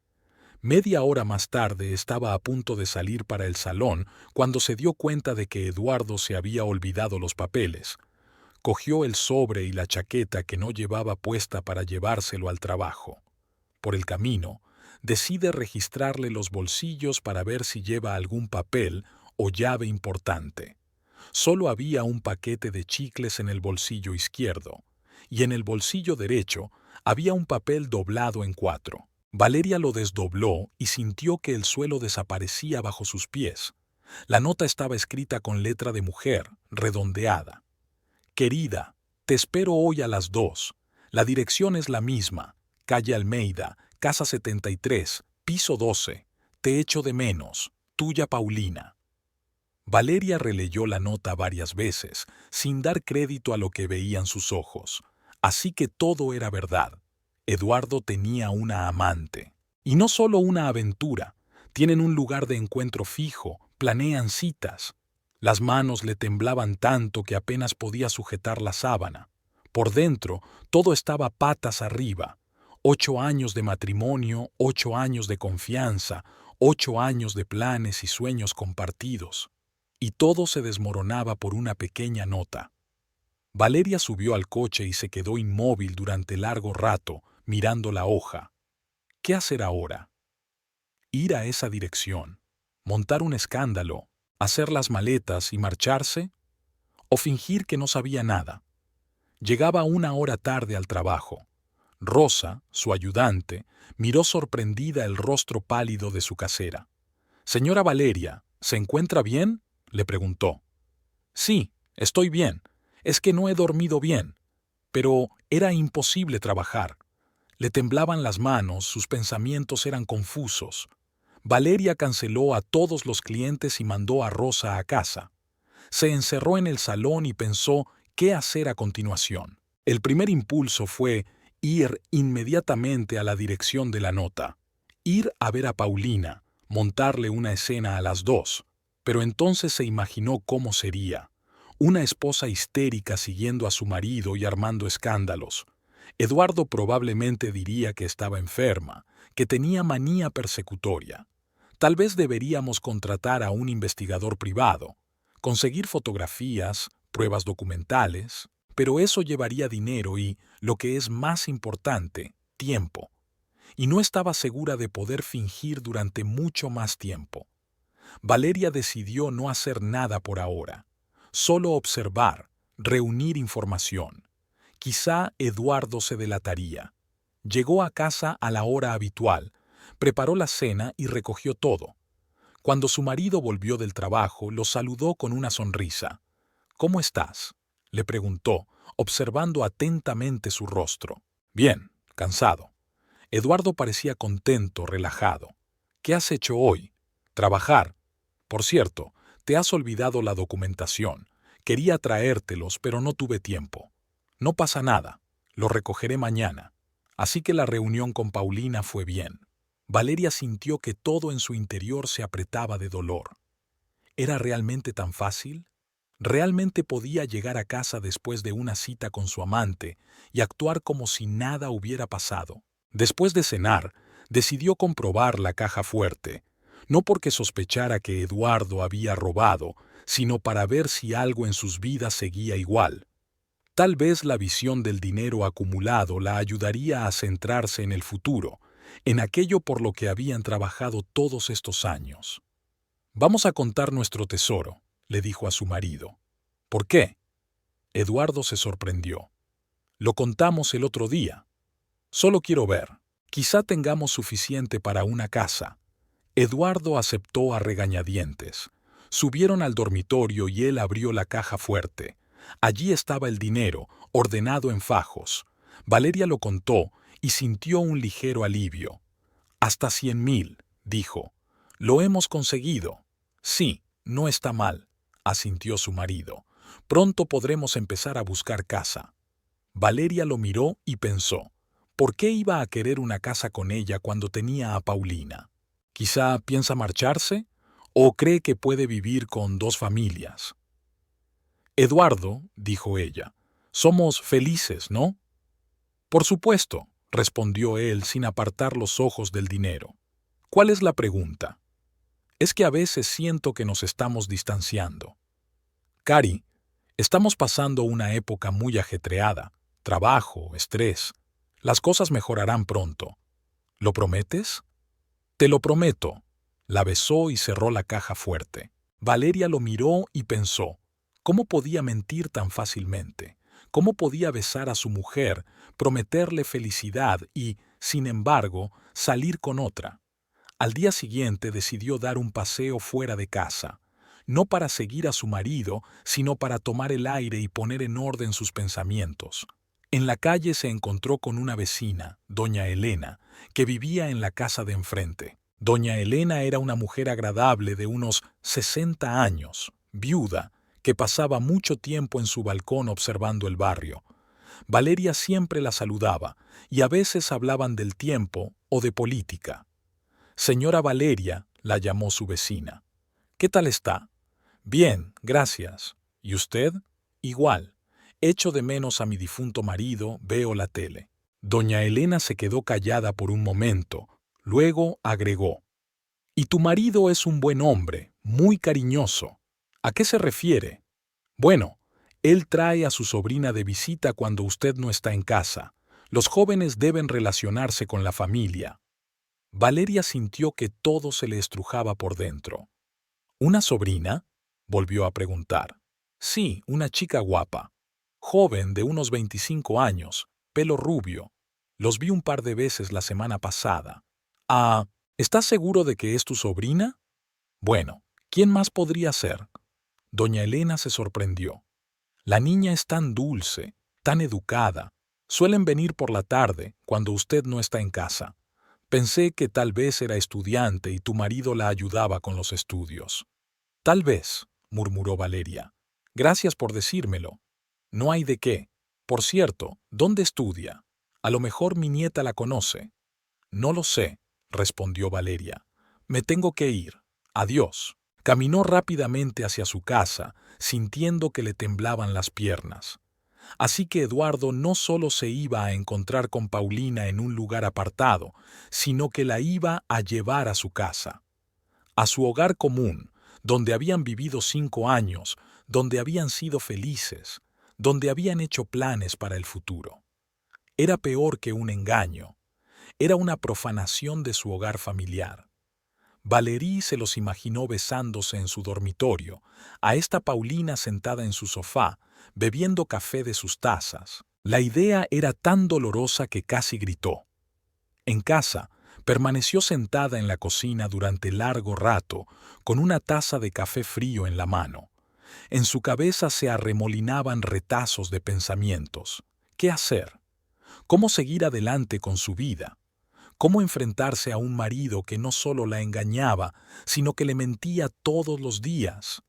Media hora más tarde estaba a punto de salir para el salón cuando se dio cuenta de que Eduardo se había olvidado los papeles. Cogió el sobre y la chaqueta que no llevaba puesta para llevárselo al trabajo. Por el camino, decide registrarle los bolsillos para ver si lleva algún papel o llave importante. Solo había un paquete de chicles en el bolsillo izquierdo, y en el bolsillo derecho había un papel doblado en 4. Valeria lo desdobló y sintió que el suelo desaparecía bajo sus pies. La nota estaba escrita con letra de mujer, redondeada. «Querida, te espero hoy a las 2. La dirección es la misma. Calle Almeida, casa 73, piso 12. Te echo de menos. Tuya Paulina». Valeria releyó la nota varias veces, sin dar crédito a lo que veían sus ojos. Así que todo era verdad. Eduardo tenía una amante. Y no solo una aventura. Tienen un lugar de encuentro fijo, planean citas. Las manos le temblaban tanto que apenas podía sujetar la sábana. Por dentro, todo estaba patas arriba. 8 años de matrimonio, 8 años de confianza, 8 años de planes y sueños compartidos. Y todo se desmoronaba por una pequeña nota. Valeria subió al coche y se quedó inmóvil durante largo rato, mirando la hoja. ¿Qué hacer ahora? ¿Ir a esa dirección? ¿Montar un escándalo? ¿Hacer las maletas y marcharse? ¿O fingir que no sabía nada? Llegaba 1 hora tarde al trabajo. Rosa, su ayudante, miró sorprendida el rostro pálido de su casera. «Señora Valeria, ¿se encuentra bien?», le preguntó. «Sí, estoy bien. Es que no he dormido bien». Pero era imposible trabajar. Le temblaban las manos, sus pensamientos eran confusos. Valeria canceló a todos los clientes y mandó a Rosa a casa. Se encerró en el salón y pensó qué hacer a continuación. El primer impulso fue ir inmediatamente a la dirección de la nota. Ir a ver a Paulina, montarle una escena a las 2. Pero entonces se imaginó cómo sería. Una esposa histérica siguiendo a su marido y armando escándalos. Eduardo probablemente diría que estaba enferma, que tenía manía persecutoria. Tal vez deberíamos contratar a un investigador privado, conseguir fotografías, pruebas documentales, pero eso llevaría dinero y, lo que es más importante, tiempo. Y no estaba segura de poder fingir durante mucho más tiempo. Valeria decidió no hacer nada por ahora, solo observar, reunir información. Quizá Eduardo se delataría. Llegó a casa a la hora habitual, preparó la cena y recogió todo. Cuando su marido volvió del trabajo, lo saludó con una sonrisa. «¿Cómo estás?», le preguntó, observando atentamente su rostro. «Bien, cansado». Eduardo parecía contento, relajado. «¿Qué has hecho hoy?». «Trabajar. Por cierto, te has olvidado la documentación. Quería traértelos, pero no tuve tiempo». «No pasa nada. Lo recogeré mañana». Así que la reunión con Paulina fue bien. Valeria sintió que todo en su interior se apretaba de dolor. ¿Era realmente tan fácil? ¿Realmente podía llegar a casa después de una cita con su amante y actuar como si nada hubiera pasado? Después de cenar, decidió comprobar la caja fuerte, no porque sospechara que Eduardo había robado, sino para ver si algo en sus vidas seguía igual. Tal vez la visión del dinero acumulado la ayudaría a centrarse en el futuro, en aquello por lo que habían trabajado todos estos años. Vamos a contar nuestro tesoro, le dijo a su marido. ¿Por qué? Eduardo se sorprendió. Lo contamos el otro día. Solo quiero ver. Quizá tengamos suficiente para una casa. Eduardo aceptó a regañadientes. Subieron al dormitorio y él abrió la caja fuerte. Allí estaba el dinero, ordenado en fajos. Valeria lo contó y sintió un ligero alivio. Hasta 100.000, dijo. Lo hemos conseguido. Sí, no está mal, asintió su marido. Pronto podremos empezar a buscar casa. Valeria lo miró y pensó, ¿por qué iba a querer una casa con ella cuando tenía a Paulina? ¿Quizá piensa marcharse? ¿O cree que puede vivir con dos familias? Eduardo, dijo ella, somos felices, ¿no? Por supuesto, respondió él sin apartar los ojos del dinero. ¿Cuál es la pregunta? Es que a veces siento que nos estamos distanciando. Cari, estamos pasando una época muy ajetreada. Trabajo, estrés. Las cosas mejorarán pronto. ¿Lo prometes? Te lo prometo. La besó y cerró la caja fuerte. Valeria lo miró y pensó, ¿cómo podía mentir tan fácilmente? ¿Cómo podía besar a su mujer, prometerle felicidad y, sin embargo, salir con otra? Al día siguiente decidió dar un paseo fuera de casa, no para seguir a su marido, sino para tomar el aire y poner en orden sus pensamientos. En la calle se encontró con una vecina, doña Elena, que vivía en la casa de enfrente. Doña Elena era una mujer agradable de unos 60 años, viuda, que pasaba mucho tiempo en su balcón observando el barrio. Valeria siempre la saludaba, y a veces hablaban del tiempo o de política. Señora Valeria, la llamó su vecina. ¿Qué tal está? Bien, gracias. ¿Y usted? Igual. Echo de menos a mi difunto marido, veo la tele. Doña Elena se quedó callada por un momento, luego agregó. Y tu marido es un buen hombre, muy cariñoso. ¿A qué se refiere? Bueno, él trae a su sobrina de visita cuando usted no está en casa. Los jóvenes deben relacionarse con la familia. Valeria sintió que todo se le estrujaba por dentro. ¿Una sobrina? Volvió a preguntar. Sí, una chica guapa. Joven, de unos 25 años, pelo rubio. Los vi un par de veces la semana pasada. Ah, ¿estás seguro de que es tu sobrina? Bueno, ¿quién más podría ser? Doña Elena se sorprendió. La niña es tan dulce, tan educada. Suelen venir por la tarde, cuando usted no está en casa. Pensé que tal vez era estudiante y tu marido la ayudaba con los estudios. Tal vez, murmuró Valeria. Gracias por decírmelo. No hay de qué. Por cierto, ¿dónde estudia? A lo mejor mi nieta la conoce. No lo sé, respondió Valeria. Me tengo que ir. Adiós. Caminó rápidamente hacia su casa, sintiendo que le temblaban las piernas. Así que Eduardo no solo se iba a encontrar con Paulina en un lugar apartado, sino que la iba a llevar a su casa, a su hogar común, donde habían vivido 5 años, donde habían sido felices, donde habían hecho planes para el futuro. Era peor que un engaño, era una profanación de su hogar familiar. Valerie se los imaginó besándose en su dormitorio, a esta Paulina sentada en su sofá, bebiendo café de sus tazas. La idea era tan dolorosa que casi gritó. En casa, permaneció sentada en la cocina durante largo rato, con una taza de café frío en la mano. En su cabeza se arremolinaban retazos de pensamientos. ¿Qué hacer? ¿Cómo seguir adelante con su vida? ¿Cómo enfrentarse a un marido que no solo la engañaba, sino que le mentía todos los días?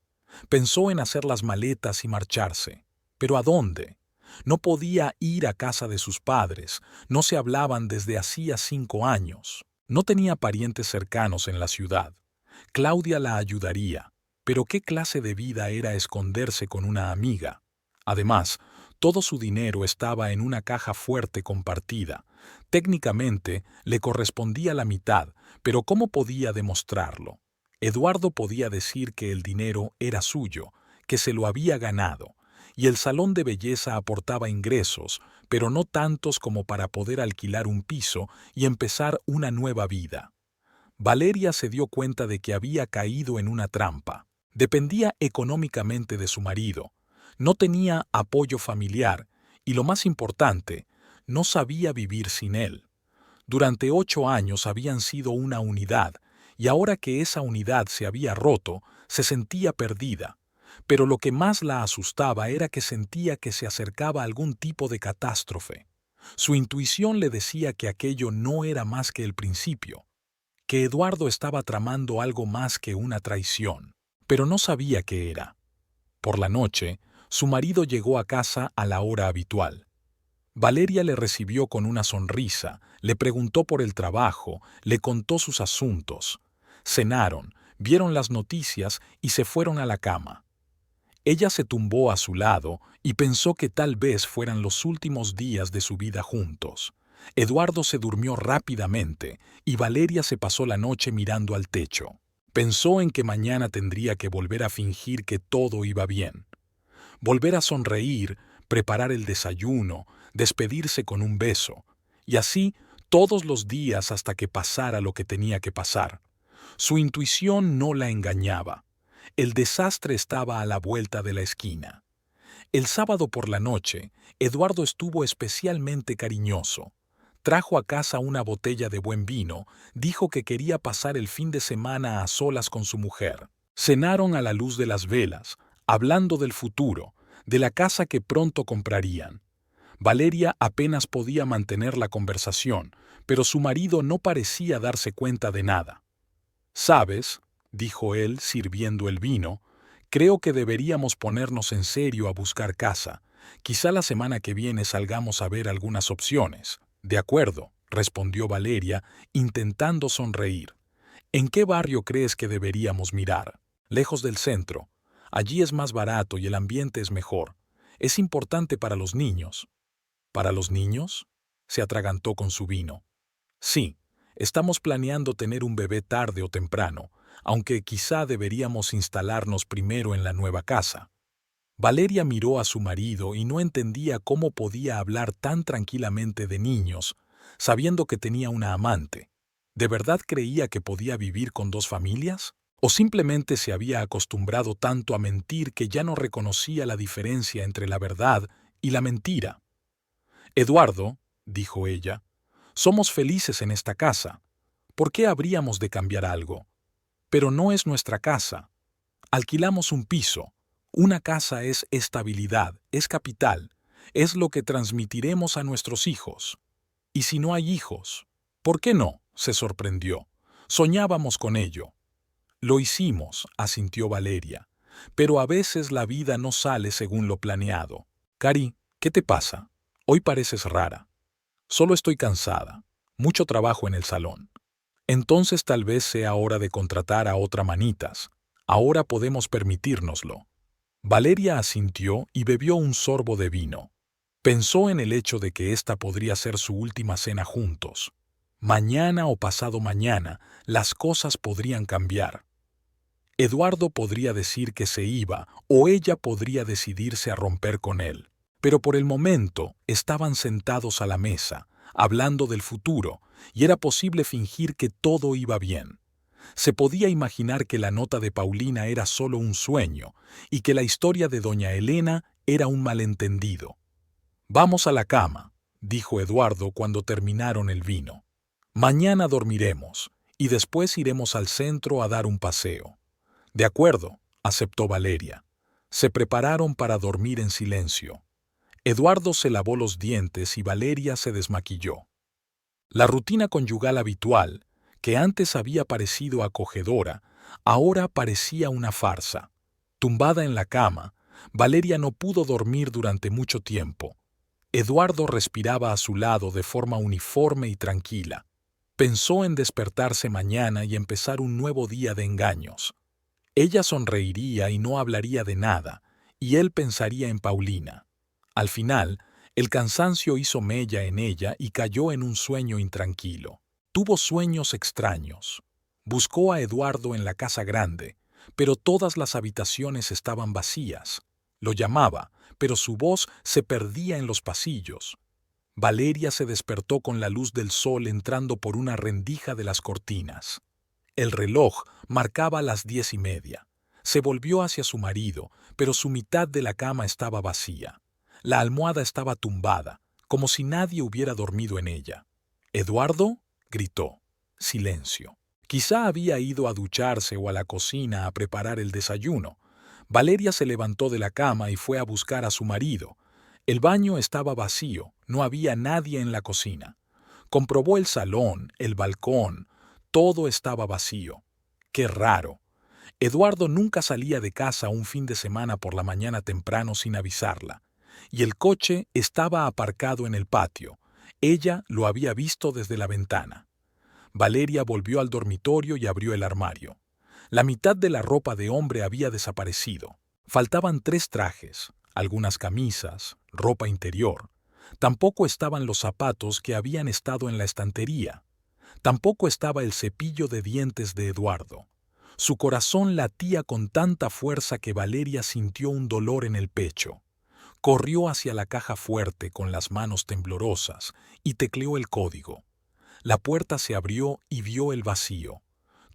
Pensó en hacer las maletas y marcharse. ¿Pero a dónde? No podía ir a casa de sus padres, no se hablaban desde hacía 5 años. No tenía parientes cercanos en la ciudad. Claudia la ayudaría, Pero ¿qué clase de vida era esconderse con una amiga? Además, todo su dinero estaba en una caja fuerte compartida. Técnicamente, le correspondía la mitad, pero ¿cómo podía demostrarlo? Eduardo podía decir que el dinero era suyo, que se lo había ganado, y el salón de belleza aportaba ingresos, pero no tantos como para poder alquilar un piso y empezar una nueva vida. Valeria se dio cuenta de que había caído en una trampa. Dependía económicamente de su marido, no tenía apoyo familiar y, lo más importante, no sabía vivir sin él. Durante 8 años habían sido una unidad, y ahora que esa unidad se había roto, se sentía perdida. Pero lo que más la asustaba era que sentía que se acercaba algún tipo de catástrofe. Su intuición le decía que aquello no era más que el principio, que Eduardo estaba tramando algo más que una traición, pero no sabía qué era. Por la noche, su marido llegó a casa a la hora habitual. Valeria le recibió con una sonrisa, le preguntó por el trabajo, le contó sus asuntos. Cenaron, vieron las noticias y se fueron a la cama. Ella se tumbó a su lado y pensó que tal vez fueran los últimos días de su vida juntos. Eduardo se durmió rápidamente y Valeria se pasó la noche mirando al techo. Pensó en que mañana tendría que volver a fingir que todo iba bien. Volver a sonreír, preparar el desayuno, despedirse con un beso, y así todos los días hasta que pasara lo que tenía que pasar. Su intuición no la engañaba. El desastre estaba a la vuelta de la esquina. El sábado por la noche, Eduardo estuvo especialmente cariñoso. Trajo a casa una botella de buen vino, dijo que quería pasar el fin de semana a solas con su mujer. Cenaron a la luz de las velas, hablando del futuro, de la casa que pronto comprarían. Valeria apenas podía mantener la conversación, pero su marido no parecía darse cuenta de nada. «¿Sabes?», dijo él sirviendo el vino, «creo que deberíamos ponernos en serio a buscar casa. Quizá la semana que viene salgamos a ver algunas opciones». «De acuerdo», respondió Valeria, intentando sonreír. «¿En qué barrio crees que deberíamos mirar?» «Lejos del centro. Allí es más barato y el ambiente es mejor. Es importante para los niños». «¿Para los niños?», se atragantó con su vino. «Sí, estamos planeando tener un bebé tarde o temprano, aunque quizá deberíamos instalarnos primero en la nueva casa». Valeria miró a su marido y no entendía cómo podía hablar tan tranquilamente de niños, sabiendo que tenía una amante. ¿De verdad creía que podía vivir con 2 familias? ¿O simplemente se había acostumbrado tanto a mentir que ya no reconocía la diferencia entre la verdad y la mentira? «Eduardo», dijo ella, «somos felices en esta casa. ¿Por qué habríamos de cambiar algo? Pero no es nuestra casa. Alquilamos un piso. Una casa es estabilidad, es capital, es lo que transmitiremos a nuestros hijos. ¿Y si no hay hijos? ¿Por qué no?», se sorprendió. «Soñábamos con ello». «Lo hicimos», asintió Valeria, «pero a veces la vida no sale según lo planeado». «Cari, ¿qué te pasa? Hoy pareces rara». «Solo estoy cansada. Mucho trabajo en el salón». «Entonces tal vez sea hora de contratar a otra manitas. Ahora podemos permitírnoslo». Valeria asintió y bebió un sorbo de vino. Pensó en el hecho de que esta podría ser su última cena juntos. Mañana o pasado mañana, las cosas podrían cambiar. Eduardo podría decir que se iba o ella podría decidirse a romper con él. Pero por el momento estaban sentados a la mesa, hablando del futuro, y era posible fingir que todo iba bien. Se podía imaginar que la nota de Paulina era solo un sueño y que la historia de doña Elena era un malentendido. «Vamos a la cama», dijo Eduardo cuando terminaron el vino. «Mañana dormiremos y después iremos al centro a dar un paseo». «De acuerdo», aceptó Valeria. Se prepararon para dormir en silencio. Eduardo se lavó los dientes y Valeria se desmaquilló. La rutina conyugal habitual, que antes había parecido acogedora, ahora parecía una farsa. Tumbada en la cama, Valeria no pudo dormir durante mucho tiempo. Eduardo respiraba a su lado de forma uniforme y tranquila. Pensó en despertarse mañana y empezar un nuevo día de engaños. Ella sonreiría y no hablaría de nada, y él pensaría en Paulina. Al final, el cansancio hizo mella en ella y cayó en un sueño intranquilo. Tuvo sueños extraños. Buscó a Eduardo en la casa grande, pero todas las habitaciones estaban vacías. Lo llamaba, pero su voz se perdía en los pasillos. Valeria se despertó con la luz del sol entrando por una rendija de las cortinas. El reloj marcaba las 10:30. Se volvió hacia su marido, pero su mitad de la cama estaba vacía. La almohada estaba tumbada, como si nadie hubiera dormido en ella. «¿Eduardo?», gritó. Silencio. Quizá había ido a ducharse o a la cocina a preparar el desayuno. Valeria se levantó de la cama y fue a buscar a su marido. El baño estaba vacío, no había nadie en la cocina. Comprobó el salón, el balcón, todo estaba vacío. ¡Qué raro! Eduardo nunca salía de casa un fin de semana por la mañana temprano sin avisarla. Y el coche estaba aparcado en el patio. Ella lo había visto desde la ventana. Valeria volvió al dormitorio y abrió el armario. La mitad de la ropa de hombre había desaparecido. Faltaban 3 trajes, algunas camisas, ropa interior. Tampoco estaban los zapatos que habían estado en la estantería. Tampoco estaba el cepillo de dientes de Eduardo. Su corazón latía con tanta fuerza que Valeria sintió un dolor en el pecho. Corrió hacia la caja fuerte con las manos temblorosas y tecleó el código. La puerta se abrió y vio el vacío.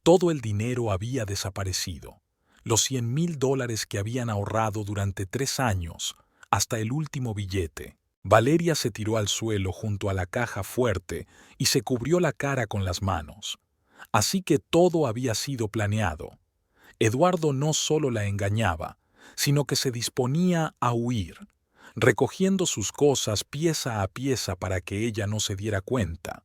Todo el dinero había desaparecido. Los $100,000 que habían ahorrado durante 3 años, hasta el último billete. Valeria se tiró al suelo junto a la caja fuerte y se cubrió la cara con las manos. Así que todo había sido planeado. Eduardo no solo la engañaba, sino que se disponía a huir, recogiendo sus cosas pieza a pieza para que ella no se diera cuenta.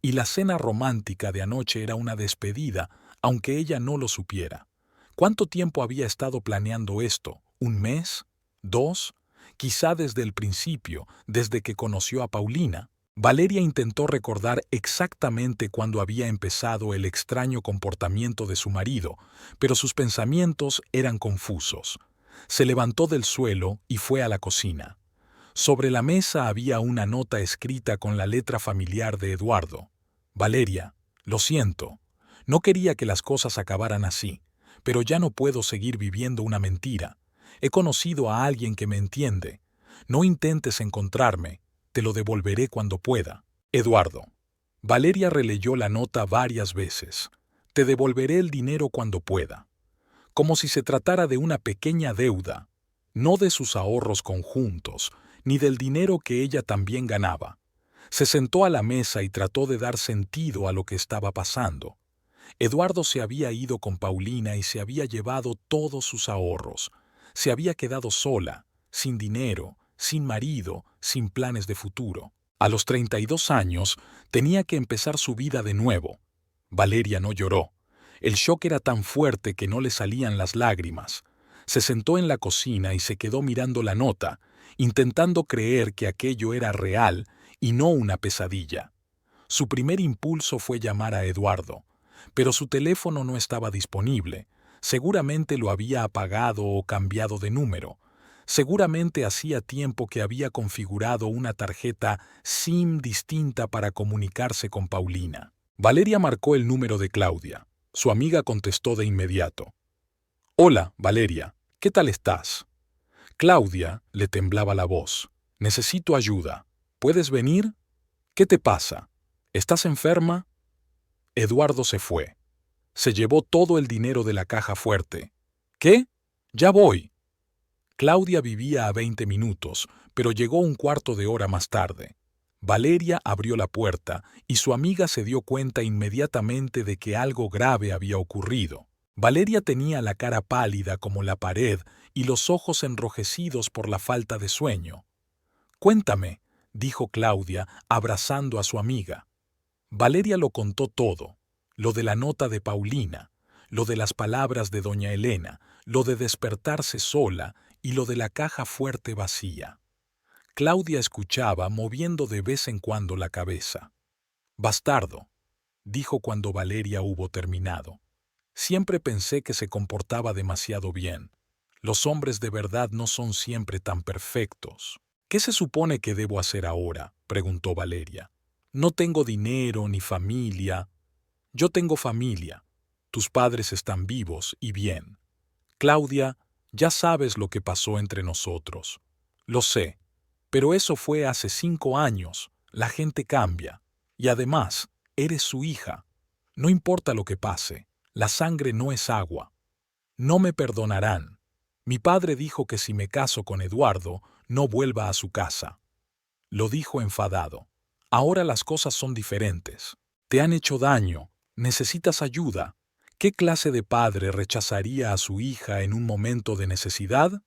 Y la cena romántica de anoche era una despedida, aunque ella no lo supiera. ¿Cuánto tiempo había estado planeando esto? ¿1 mes? ¿2? Quizá desde el principio, desde que conoció a Paulina. Valeria intentó recordar exactamente cuándo había empezado el extraño comportamiento de su marido, pero sus pensamientos eran confusos. Se levantó del suelo y fue a la cocina. Sobre la mesa había una nota escrita con la letra familiar de Eduardo. «Valeria, lo siento. No quería que las cosas acabaran así, pero ya no puedo seguir viviendo una mentira. He conocido a alguien que me entiende. No intentes encontrarme. Te lo devolveré cuando pueda. Eduardo». Valeria releyó la nota varias veces. «Te devolveré el dinero cuando pueda». Como si se tratara de una pequeña deuda, no de sus ahorros conjuntos, ni del dinero que ella también ganaba. Se sentó a la mesa y trató de dar sentido a lo que estaba pasando. Eduardo se había ido con Paulina y se había llevado todos sus ahorros. Se había quedado sola, sin dinero, sin marido, sin planes de futuro. A los 32 años tenía que empezar su vida de nuevo. Valeria no lloró. El shock era tan fuerte que no le salían las lágrimas. Se sentó en la cocina y se quedó mirando la nota, intentando creer que aquello era real y no una pesadilla. Su primer impulso fue llamar a Eduardo, pero su teléfono no estaba disponible. Seguramente lo había apagado o cambiado de número. Seguramente hacía tiempo que había configurado una tarjeta SIM distinta para comunicarse con Paulina. Valeria marcó el número de Claudia. Su amiga contestó de inmediato. «Hola, Valeria, ¿qué tal estás?» Claudia le temblaba la voz. «Necesito ayuda. ¿Puedes venir? ¿Qué te pasa? ¿Estás enferma?» Eduardo se fue. Se llevó todo el dinero de la caja fuerte. «¿Qué? Ya voy». Claudia vivía a 20 minutos, pero llegó un cuarto de hora más tarde. Valeria abrió la puerta y su amiga se dio cuenta inmediatamente de que algo grave había ocurrido. Valeria tenía la cara pálida como la pared y los ojos enrojecidos por la falta de sueño. «Cuéntame», dijo Claudia, abrazando a su amiga. Valeria lo contó todo, lo de la nota de Paulina, lo de las palabras de doña Elena, lo de despertarse sola y lo de la caja fuerte vacía. Claudia escuchaba, moviendo de vez en cuando la cabeza. «Bastardo», dijo cuando Valeria hubo terminado. Siempre pensé que se comportaba demasiado bien. Los hombres de verdad no son siempre tan perfectos. ¿Qué se supone que debo hacer ahora?, preguntó Valeria. No tengo dinero ni familia. Yo tengo familia. Tus padres están vivos y bien. Claudia, ya sabes lo que pasó entre nosotros. Lo sé, pero eso fue hace 5 años. La gente cambia. Y además, eres su hija. No importa lo que pase, la sangre no es agua. No me perdonarán. Mi padre dijo que si me caso con Eduardo, no vuelva a su casa. Lo dijo enfadado. Ahora las cosas son diferentes. Te han hecho daño. Necesitas ayuda. ¿Qué clase de padre rechazaría a su hija en un momento de necesidad?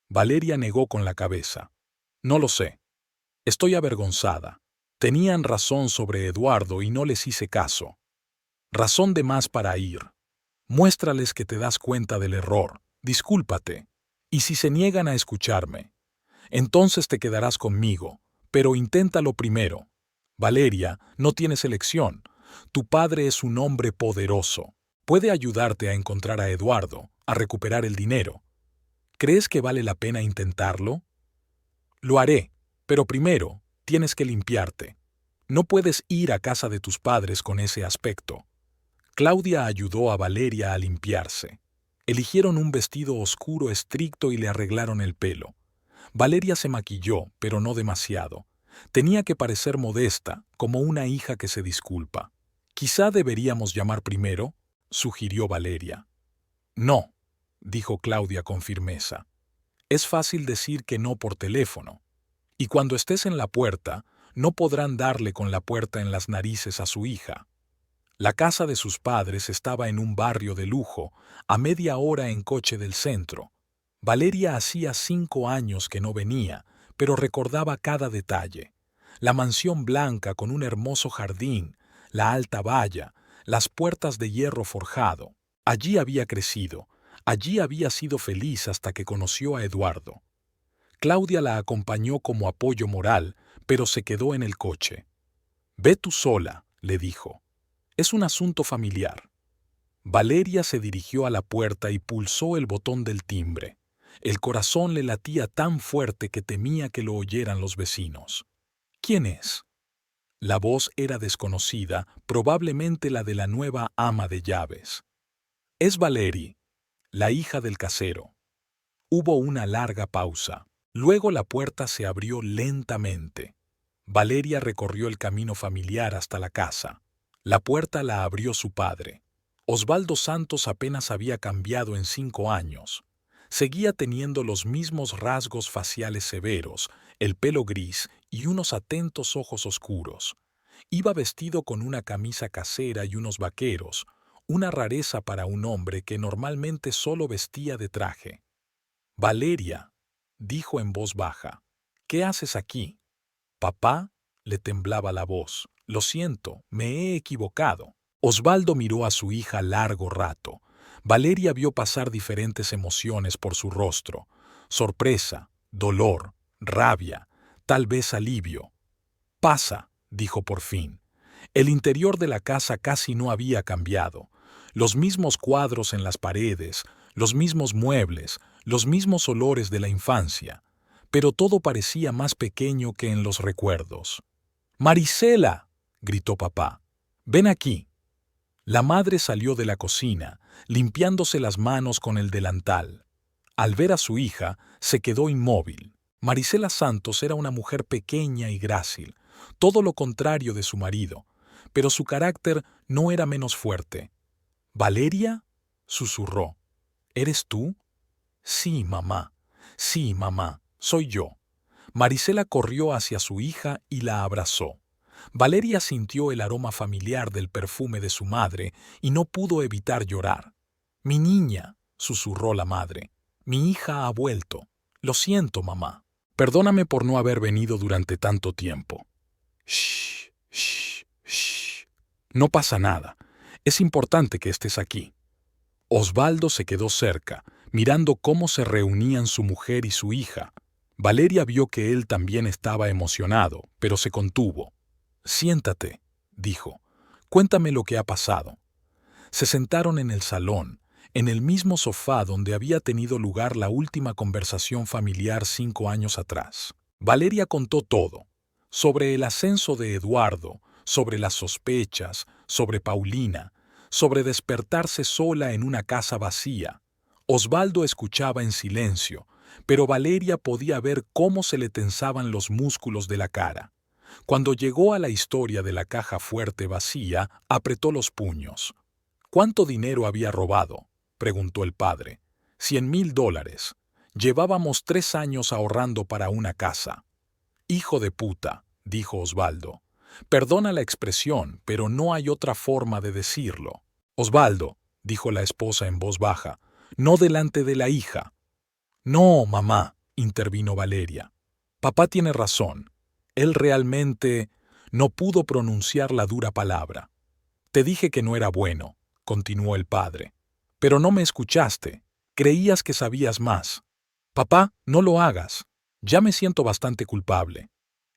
Valeria negó con la cabeza. No lo sé. Estoy avergonzada. Tenían razón sobre Eduardo y no les hice caso. Razón de más para ir. Muéstrales que te das cuenta del error. Discúlpate. Y si se niegan a escucharme, entonces te quedarás conmigo, pero inténtalo primero. Valeria, no tienes elección. Tu padre es un hombre poderoso. Puede ayudarte a encontrar a Eduardo, a recuperar el dinero. ¿Crees que vale la pena intentarlo? Lo haré, pero primero tienes que limpiarte. No puedes ir a casa de tus padres con ese aspecto. Claudia ayudó a Valeria a limpiarse. Eligieron un vestido oscuro estricto y le arreglaron el pelo. Valeria se maquilló, pero no demasiado. Tenía que parecer modesta, como una hija que se disculpa. «Quizá deberíamos llamar primero», sugirió Valeria. «No», dijo Claudia con firmeza. «Es fácil decir que no por teléfono. Y cuando estés en la puerta, no podrán darle con la puerta en las narices a su hija». La casa de sus padres estaba en un barrio de lujo, a media hora en coche del centro. Valeria hacía 5 años que no venía, pero recordaba cada detalle. La mansión blanca con un hermoso jardín, la alta valla, las puertas de hierro forjado. Allí había crecido, allí había sido feliz hasta que conoció a Eduardo. Claudia la acompañó como apoyo moral, pero se quedó en el coche. «Ve tú sola», le dijo. «Es un asunto familiar». Valeria se dirigió a la puerta y pulsó el botón del timbre. El corazón le latía tan fuerte que temía que lo oyeran los vecinos. «¿Quién es?». La voz era desconocida, probablemente la de la nueva ama de llaves. «Es Valerie, la hija del casero». Hubo una larga pausa. Luego la puerta se abrió lentamente. Valeria recorrió el camino familiar hasta la casa. La puerta la abrió su padre. Osvaldo Santos apenas había cambiado en 5 años. Seguía teniendo los mismos rasgos faciales severos, el pelo gris y unos atentos ojos oscuros. Iba vestido con una camisa casera y unos vaqueros, una rareza para un hombre que normalmente solo vestía de traje. «Valeria», dijo en voz baja, «¿qué haces aquí?». «Papá», le temblaba la voz, «lo siento, me he equivocado». Osvaldo miró a su hija largo rato. Valeria vio pasar diferentes emociones por su rostro: sorpresa, dolor, rabia, tal vez alivio. «Pasa», dijo por fin. El interior de la casa casi no había cambiado. Los mismos cuadros en las paredes, los mismos muebles, los mismos olores de la infancia. Pero todo parecía más pequeño que en los recuerdos. «Marisela», gritó papá, «ven aquí». La madre salió de la cocina, limpiándose las manos con el delantal. Al ver a su hija, se quedó inmóvil. Marisela Santos era una mujer pequeña y grácil, todo lo contrario de su marido, pero su carácter no era menos fuerte. «¿Valeria?», susurró. «¿Eres tú?». «Sí, mamá. Sí, mamá. Soy yo». Marisela corrió hacia su hija y la abrazó. Valeria sintió el aroma familiar del perfume de su madre y no pudo evitar llorar. «Mi niña», susurró la madre, «mi hija ha vuelto. Lo siento, mamá. Perdóname por no haber venido durante tanto tiempo». «Shh, shh, shh. No pasa nada. Es importante que estés aquí». Osvaldo se quedó cerca, mirando cómo se reunían su mujer y su hija. Valeria vio que él también estaba emocionado, pero se contuvo. «Siéntate», dijo. «Cuéntame lo que ha pasado». Se sentaron en el salón, en el mismo sofá donde había tenido lugar la última conversación familiar 5 años atrás. Valeria contó todo, sobre el ascenso de Eduardo, sobre las sospechas, sobre Paulina, sobre despertarse sola en una casa vacía. Osvaldo escuchaba en silencio, pero Valeria podía ver cómo se le tensaban los músculos de la cara. Cuando llegó a la historia de la caja fuerte vacía, apretó los puños. ¿Cuánto dinero había robado?, preguntó el padre. $100,000. Llevábamos 3 años ahorrando para una casa. Hijo de puta, dijo Osvaldo. Perdona la expresión, pero no hay otra forma de decirlo. Osvaldo, dijo la esposa en voz baja, no delante de la hija. No, mamá, intervino Valeria. Papá tiene razón. Él realmente no pudo pronunciar la dura palabra. Te dije que no era bueno, continuó el padre. Pero no me escuchaste. Creías que sabías más. Papá, no lo hagas. Ya me siento bastante culpable.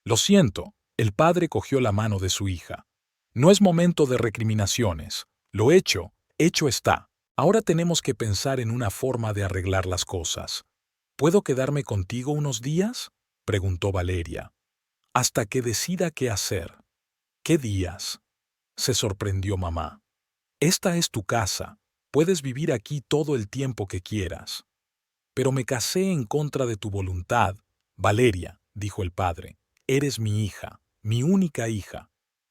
Lo siento, el padre cogió la mano de su hija. No es momento de recriminaciones. Lo hecho está. Ahora tenemos que pensar en una forma de arreglar las cosas. ¿Puedo quedarme contigo unos días?, preguntó Valeria. Hasta que decida qué hacer. ¿Qué días?, se sorprendió mamá. Esta es tu casa. Puedes vivir aquí todo el tiempo que quieras. Pero me casé en contra de tu voluntad. Valeria, dijo el padre, eres mi hija, mi única hija.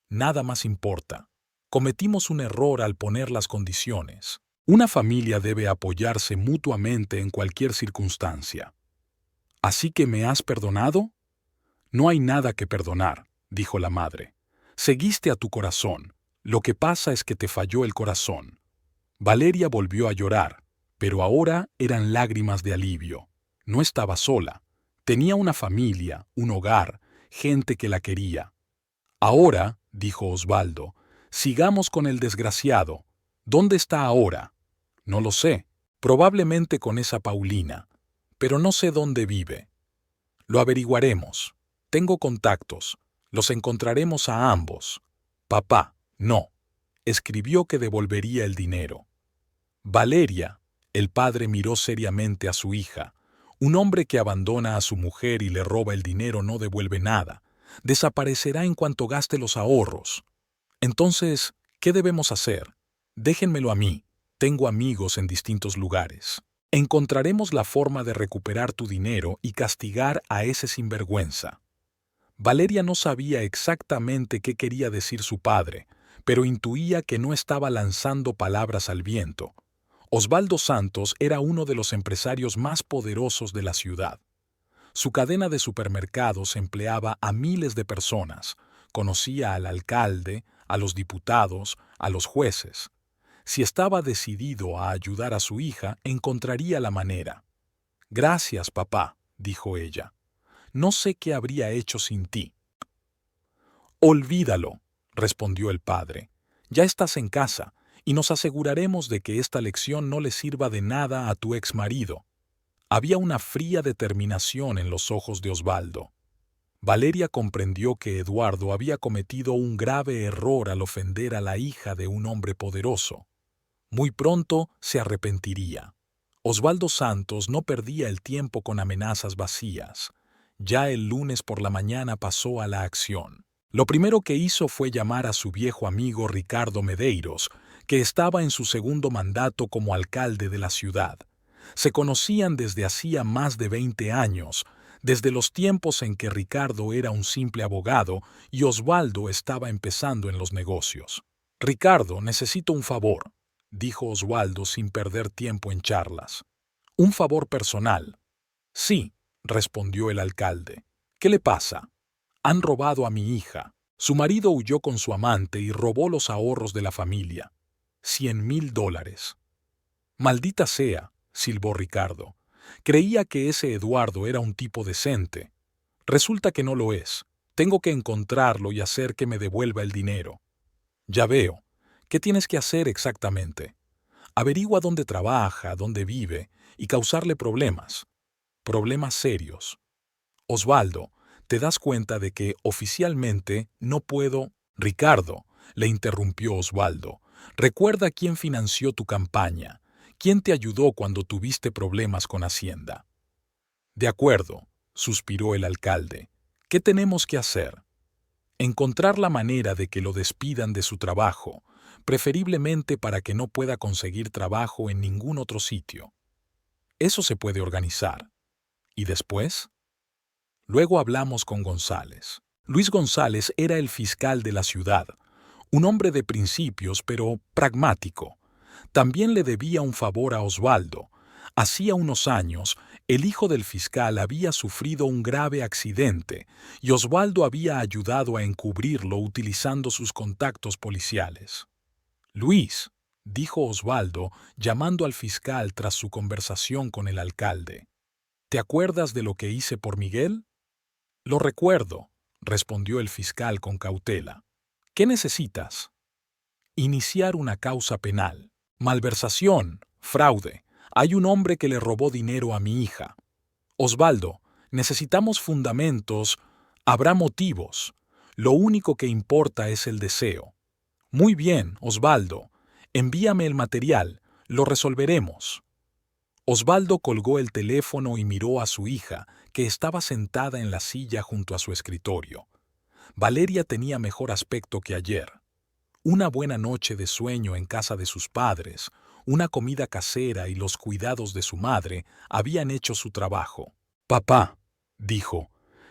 Nada más importa. Cometimos un error al poner las condiciones. Una familia debe apoyarse mutuamente en cualquier circunstancia. ¿Así que me has perdonado? No hay nada que perdonar, dijo la madre. Seguiste a tu corazón. Lo que pasa es que te falló el corazón. Valeria volvió a llorar, pero ahora eran lágrimas de alivio. No estaba sola. Tenía una familia, un hogar, gente que la quería. Ahora, dijo Osvaldo, sigamos con el desgraciado. ¿Dónde está ahora? No lo sé. Probablemente con esa Paulina. Pero no sé dónde vive. Lo averiguaremos. Tengo contactos. Los encontraremos a ambos. Papá, no. Escribió que devolvería el dinero. Valeria, el padre miró seriamente a su hija. Un hombre que abandona a su mujer y le roba el dinero no devuelve nada. Desaparecerá en cuanto gaste los ahorros. Entonces, ¿qué debemos hacer? Déjenmelo a mí. Tengo amigos en distintos lugares. Encontraremos la forma de recuperar tu dinero y castigar a ese sinvergüenza. Valeria no sabía exactamente qué quería decir su padre, pero intuía que no estaba lanzando palabras al viento. Osvaldo Santos era uno de los empresarios más poderosos de la ciudad. Su cadena de supermercados empleaba a miles de personas. Conocía al alcalde, a los diputados, a los jueces. Si estaba decidido a ayudar a su hija, encontraría la manera. Gracias, papá, dijo ella. No sé qué habría hecho sin ti. Olvídalo, respondió el padre. Ya estás en casa, y nos aseguraremos de que esta lección no le sirva de nada a tu exmarido. Había una fría determinación en los ojos de Osvaldo. Valeria comprendió que Eduardo había cometido un grave error al ofender a la hija de un hombre poderoso. Muy pronto se arrepentiría. Osvaldo Santos no perdía el tiempo con amenazas vacías. Ya el lunes por la mañana pasó a la acción. Lo primero que hizo fue llamar a su viejo amigo Ricardo Medeiros, que estaba en su segundo mandato como alcalde de la ciudad. Se conocían desde hacía más de 20 años, desde los tiempos en que Ricardo era un simple abogado y Osvaldo estaba empezando en los negocios. Ricardo, necesito un favor, dijo Osvaldo sin perder tiempo en charlas. Un favor personal. Sí, respondió el alcalde. ¿Qué le pasa? Han robado a mi hija. Su marido huyó con su amante y robó los ahorros de la familia. $100,000. Maldita sea, silbó Ricardo. Creía que ese Eduardo era un tipo decente. Resulta que no lo es. Tengo que encontrarlo y hacer que me devuelva el dinero. Ya veo. ¿Qué tienes que hacer exactamente? Averigua dónde trabaja, dónde vive y causarle problemas. Problemas serios. Osvaldo, ¿te das cuenta de que oficialmente no puedo? Ricardo, le interrumpió Osvaldo, Recuerda quién financió tu campaña, quién te ayudó cuando tuviste problemas con Hacienda. De acuerdo, suspiró el alcalde. ¿Qué tenemos que hacer? Encontrar la manera de que lo despidan de su trabajo, preferiblemente para que no pueda conseguir trabajo en ningún otro sitio. Eso se puede organizar. ¿Y después? Luego hablamos con González. Luis González era el fiscal de la ciudad, un hombre de principios pero pragmático. También le debía un favor a Osvaldo. Hacía unos años, el hijo del fiscal había sufrido un grave accidente y Osvaldo había ayudado a encubrirlo utilizando sus contactos policiales. Luis, dijo Osvaldo, llamando al fiscal tras su conversación con el alcalde. ¿Te acuerdas de lo que hice por Miguel? Lo recuerdo, respondió el fiscal con cautela. ¿Qué necesitas? Iniciar una causa penal. Malversación, fraude. Hay un hombre que le robó dinero a mi hija. Osvaldo, necesitamos fundamentos. Habrá motivos. Lo único que importa es el deseo. Muy bien, Osvaldo. Envíame el material. Lo resolveremos. Osvaldo colgó el teléfono y miró a su hija, que estaba sentada en la silla junto a su escritorio. Valeria tenía mejor aspecto que ayer. Una buena noche de sueño en casa de sus padres, una comida casera y los cuidados de su madre habían hecho su trabajo. Papá, dijo,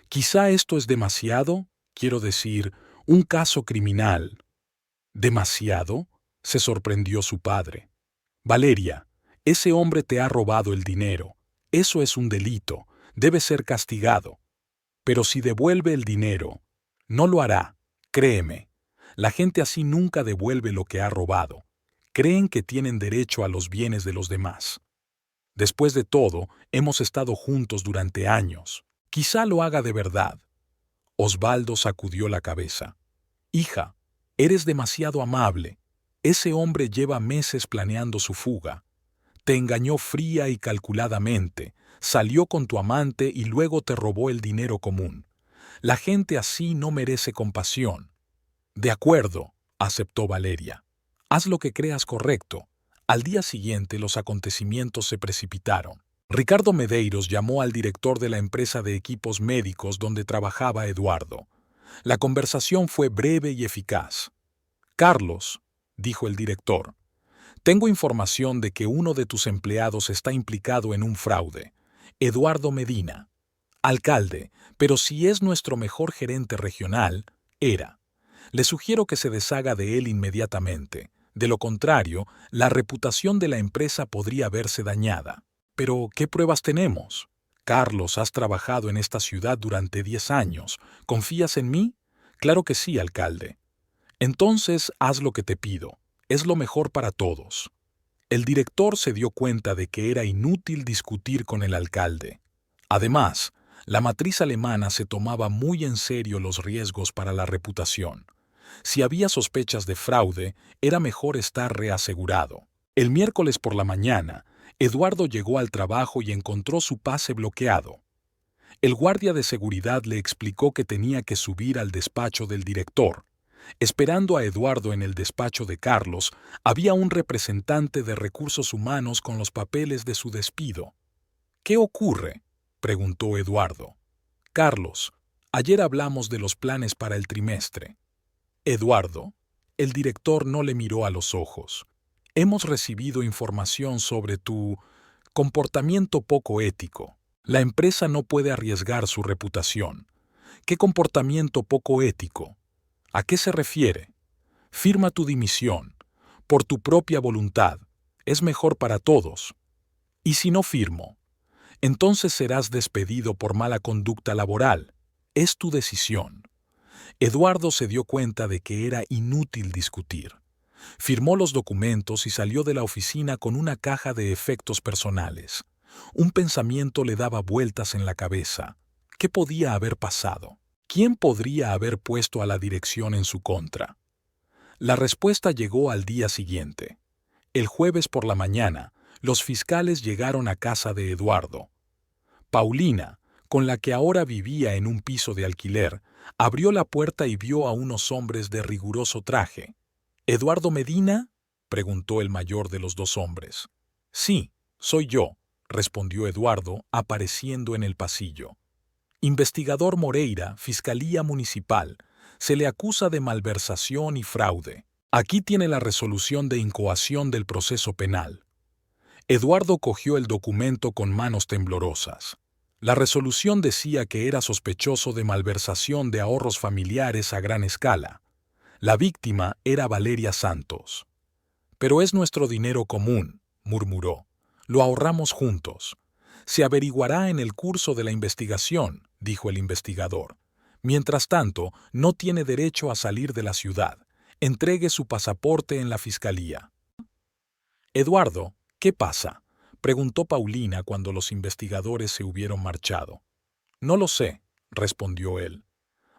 quizá esto es demasiado, quiero decir, un caso criminal. ¿Demasiado? Se sorprendió su padre. Valeria, ese hombre te ha robado el dinero. Eso es un delito, debe ser castigado. Pero si devuelve el dinero, no lo hará, créeme. La gente así nunca devuelve lo que ha robado. Creen que tienen derecho a los bienes de los demás. Después de todo, hemos estado juntos durante años. Quizá lo haga de verdad. Osvaldo sacudió la cabeza. Hija, eres demasiado amable. Ese hombre lleva meses planeando su fuga. Te engañó fría y calculadamente, salió con tu amante y luego te robó el dinero común. La gente así no merece compasión. De acuerdo, aceptó Valeria. Haz lo que creas correcto. Al día siguiente los acontecimientos se precipitaron. Ricardo Medeiros llamó al director de la empresa de equipos médicos donde trabajaba Eduardo. La conversación fue breve y eficaz. Carlos, dijo el director, tengo información de que uno de tus empleados está implicado en un fraude. Eduardo Medina. Alcalde, pero si es nuestro mejor gerente regional, era. Le sugiero que se deshaga de él inmediatamente. De lo contrario, la reputación de la empresa podría verse dañada. Pero, ¿qué pruebas tenemos? Carlos, has trabajado en esta ciudad durante 10 años. ¿Confías en mí? Claro que sí, alcalde. Entonces, haz lo que te pido. Es lo mejor para todos. El director se dio cuenta de que era inútil discutir con el alcalde. Además, la matriz alemana se tomaba muy en serio los riesgos para la reputación. Si había sospechas de fraude, era mejor estar reasegurado. El miércoles por la mañana, Eduardo llegó al trabajo y encontró su pase bloqueado. El guardia de seguridad le explicó que tenía que subir al despacho del director. Esperando a Eduardo en el despacho de Carlos, había un representante de recursos humanos con los papeles de su despido. ¿Qué ocurre?, preguntó Eduardo. Carlos, ayer hablamos de los planes para el trimestre. Eduardo, el director no le miró a los ojos. Hemos recibido información sobre tu comportamiento poco ético. La empresa no puede arriesgar su reputación. ¿Qué comportamiento poco ético? ¿A qué se refiere? Firma tu dimisión. Por tu propia voluntad. Es mejor para todos. ¿Y si no firmo? Entonces serás despedido por mala conducta laboral. Es tu decisión. Eduardo se dio cuenta de que era inútil discutir. Firmó los documentos y salió de la oficina con una caja de efectos personales. Un pensamiento le daba vueltas en la cabeza. ¿Qué podía haber pasado? ¿Quién podría haber puesto a la dirección en su contra? La respuesta llegó al día siguiente. El jueves por la mañana, los fiscales llegaron a casa de Eduardo. Paulina, con la que ahora vivía en un piso de alquiler, abrió la puerta y vio a unos hombres de riguroso traje. «¿Eduardo Medina?», preguntó el mayor de los dos hombres. Sí, soy yo, respondió Eduardo, apareciendo en el pasillo. Investigador Moreira, Fiscalía Municipal. Se le acusa de malversación y fraude. Aquí tiene la resolución de incoación del proceso penal. Eduardo cogió el documento con manos temblorosas. La resolución decía que era sospechoso de malversación de ahorros familiares a gran escala. La víctima era Valeria Santos. Pero es nuestro dinero común, murmuró. Lo ahorramos juntos. Se averiguará en el curso de la investigación, dijo el investigador. Mientras tanto, no tiene derecho a salir de la ciudad. Entregue su pasaporte en la fiscalía. Eduardo, ¿qué pasa?, preguntó Paulina cuando los investigadores se hubieron marchado. No lo sé, respondió él.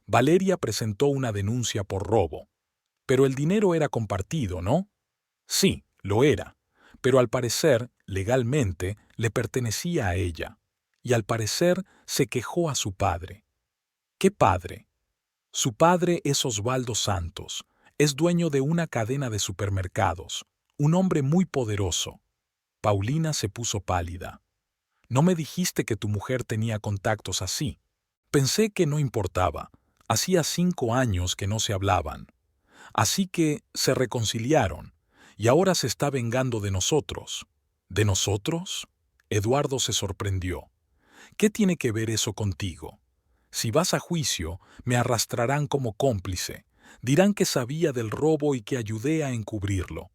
Valeria presentó una denuncia por robo. Pero el dinero era compartido, ¿no? Sí, lo era. Pero al parecer, legalmente, le pertenecía a ella. Y al parecer, se quejó a su padre. ¿Qué padre? Su padre es Osvaldo Santos. Es dueño de una cadena de supermercados. Un hombre muy poderoso. Paulina se puso pálida. No me dijiste que tu mujer tenía contactos así. Pensé que no importaba. Hacía 5 años que no se hablaban. Así que se reconciliaron, y ahora se está vengando de nosotros. ¿De nosotros? Eduardo se sorprendió. ¿Qué tiene que ver eso contigo? Si vas a juicio, me arrastrarán como cómplice. Dirán que sabía del robo y que ayudé a encubrirlo.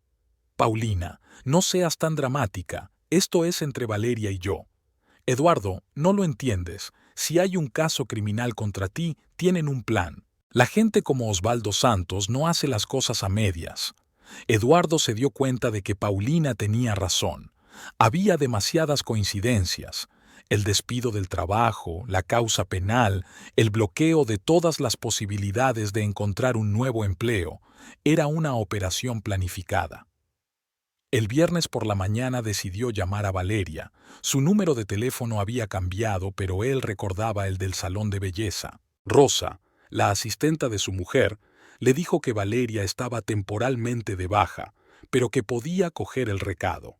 Paulina, no seas tan dramática. Esto es entre Valeria y yo. Eduardo, no lo entiendes. Si hay un caso criminal contra ti, tienen un plan. La gente como Osvaldo Santos no hace las cosas a medias. Eduardo se dio cuenta de que Paulina tenía razón. Había demasiadas coincidencias. El despido del trabajo, la causa penal, el bloqueo de todas las posibilidades de encontrar un nuevo empleo, era una operación planificada. El viernes por la mañana decidió llamar a Valeria. Su número de teléfono había cambiado, pero él recordaba el del salón de belleza. Rosa, la asistenta de su mujer, le dijo que Valeria estaba temporalmente de baja, pero que podía coger el recado.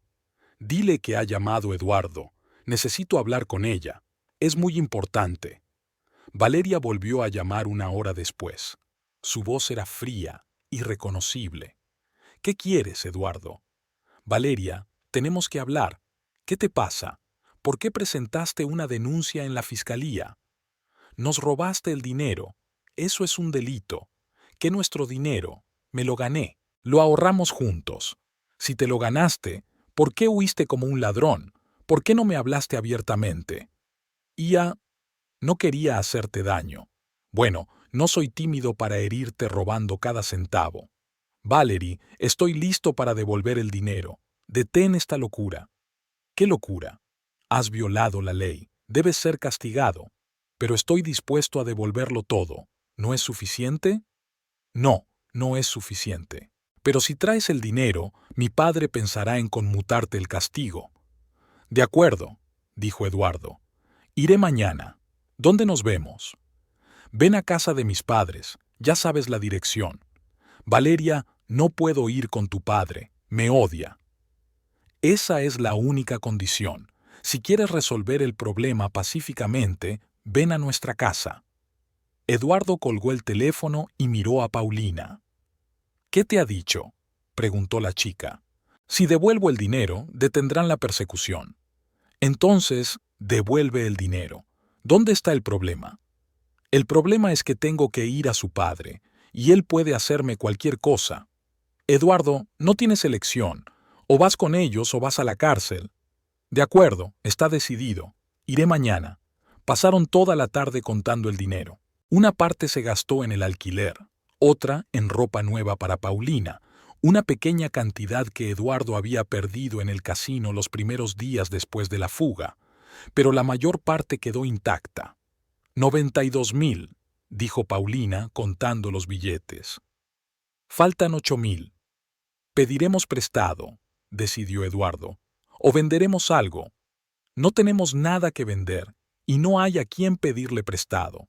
Dile que ha llamado Eduardo. Necesito hablar con ella. Es muy importante. Valeria volvió a llamar 1 hora después. Su voz era fría, irreconocible. ¿Qué quieres, Eduardo? Valeria, tenemos que hablar. ¿Qué te pasa? ¿Por qué presentaste una denuncia en la fiscalía? Nos robaste el dinero. Eso es un delito. ¿Qué nuestro dinero? Me lo gané. Lo ahorramos juntos. Si te lo ganaste, ¿por qué huiste como un ladrón? ¿Por qué no me hablaste abiertamente? No quería hacerte daño. Bueno, no soy tímido para herirte robando cada centavo. Valerie, estoy listo para devolver el dinero. Detén esta locura. ¿Qué locura? Has violado la ley. Debes ser castigado. Pero estoy dispuesto a devolverlo todo. ¿No es suficiente? No, no es suficiente. Pero si traes el dinero, mi padre pensará en conmutarte el castigo. De acuerdo, dijo Eduardo. Iré mañana. ¿Dónde nos vemos? Ven a casa de mis padres. Ya sabes la dirección. Valeria, no puedo ir con tu padre. Me odia. Esa es la única condición. Si quieres resolver el problema pacíficamente, ven a nuestra casa. Eduardo colgó el teléfono y miró a Paulina. ¿Qué te ha dicho?, preguntó la chica. Si devuelvo el dinero, detendrán la persecución. Entonces, devuelve el dinero. ¿Dónde está el problema? El problema es que tengo que ir a su padre, y él puede hacerme cualquier cosa. Eduardo, no tienes elección. O vas con ellos o vas a la cárcel. De acuerdo, está decidido. Iré mañana. Pasaron toda la tarde contando el dinero. Una parte se gastó en el alquiler, otra en ropa nueva para Paulina, una pequeña cantidad que Eduardo había perdido en el casino los primeros días después de la fuga, pero la mayor parte quedó intacta. 92,000, dijo Paulina contando los billetes. Faltan 8,000. Pediremos prestado, decidió Eduardo, o venderemos algo. No tenemos nada que vender y no hay a quién pedirle prestado.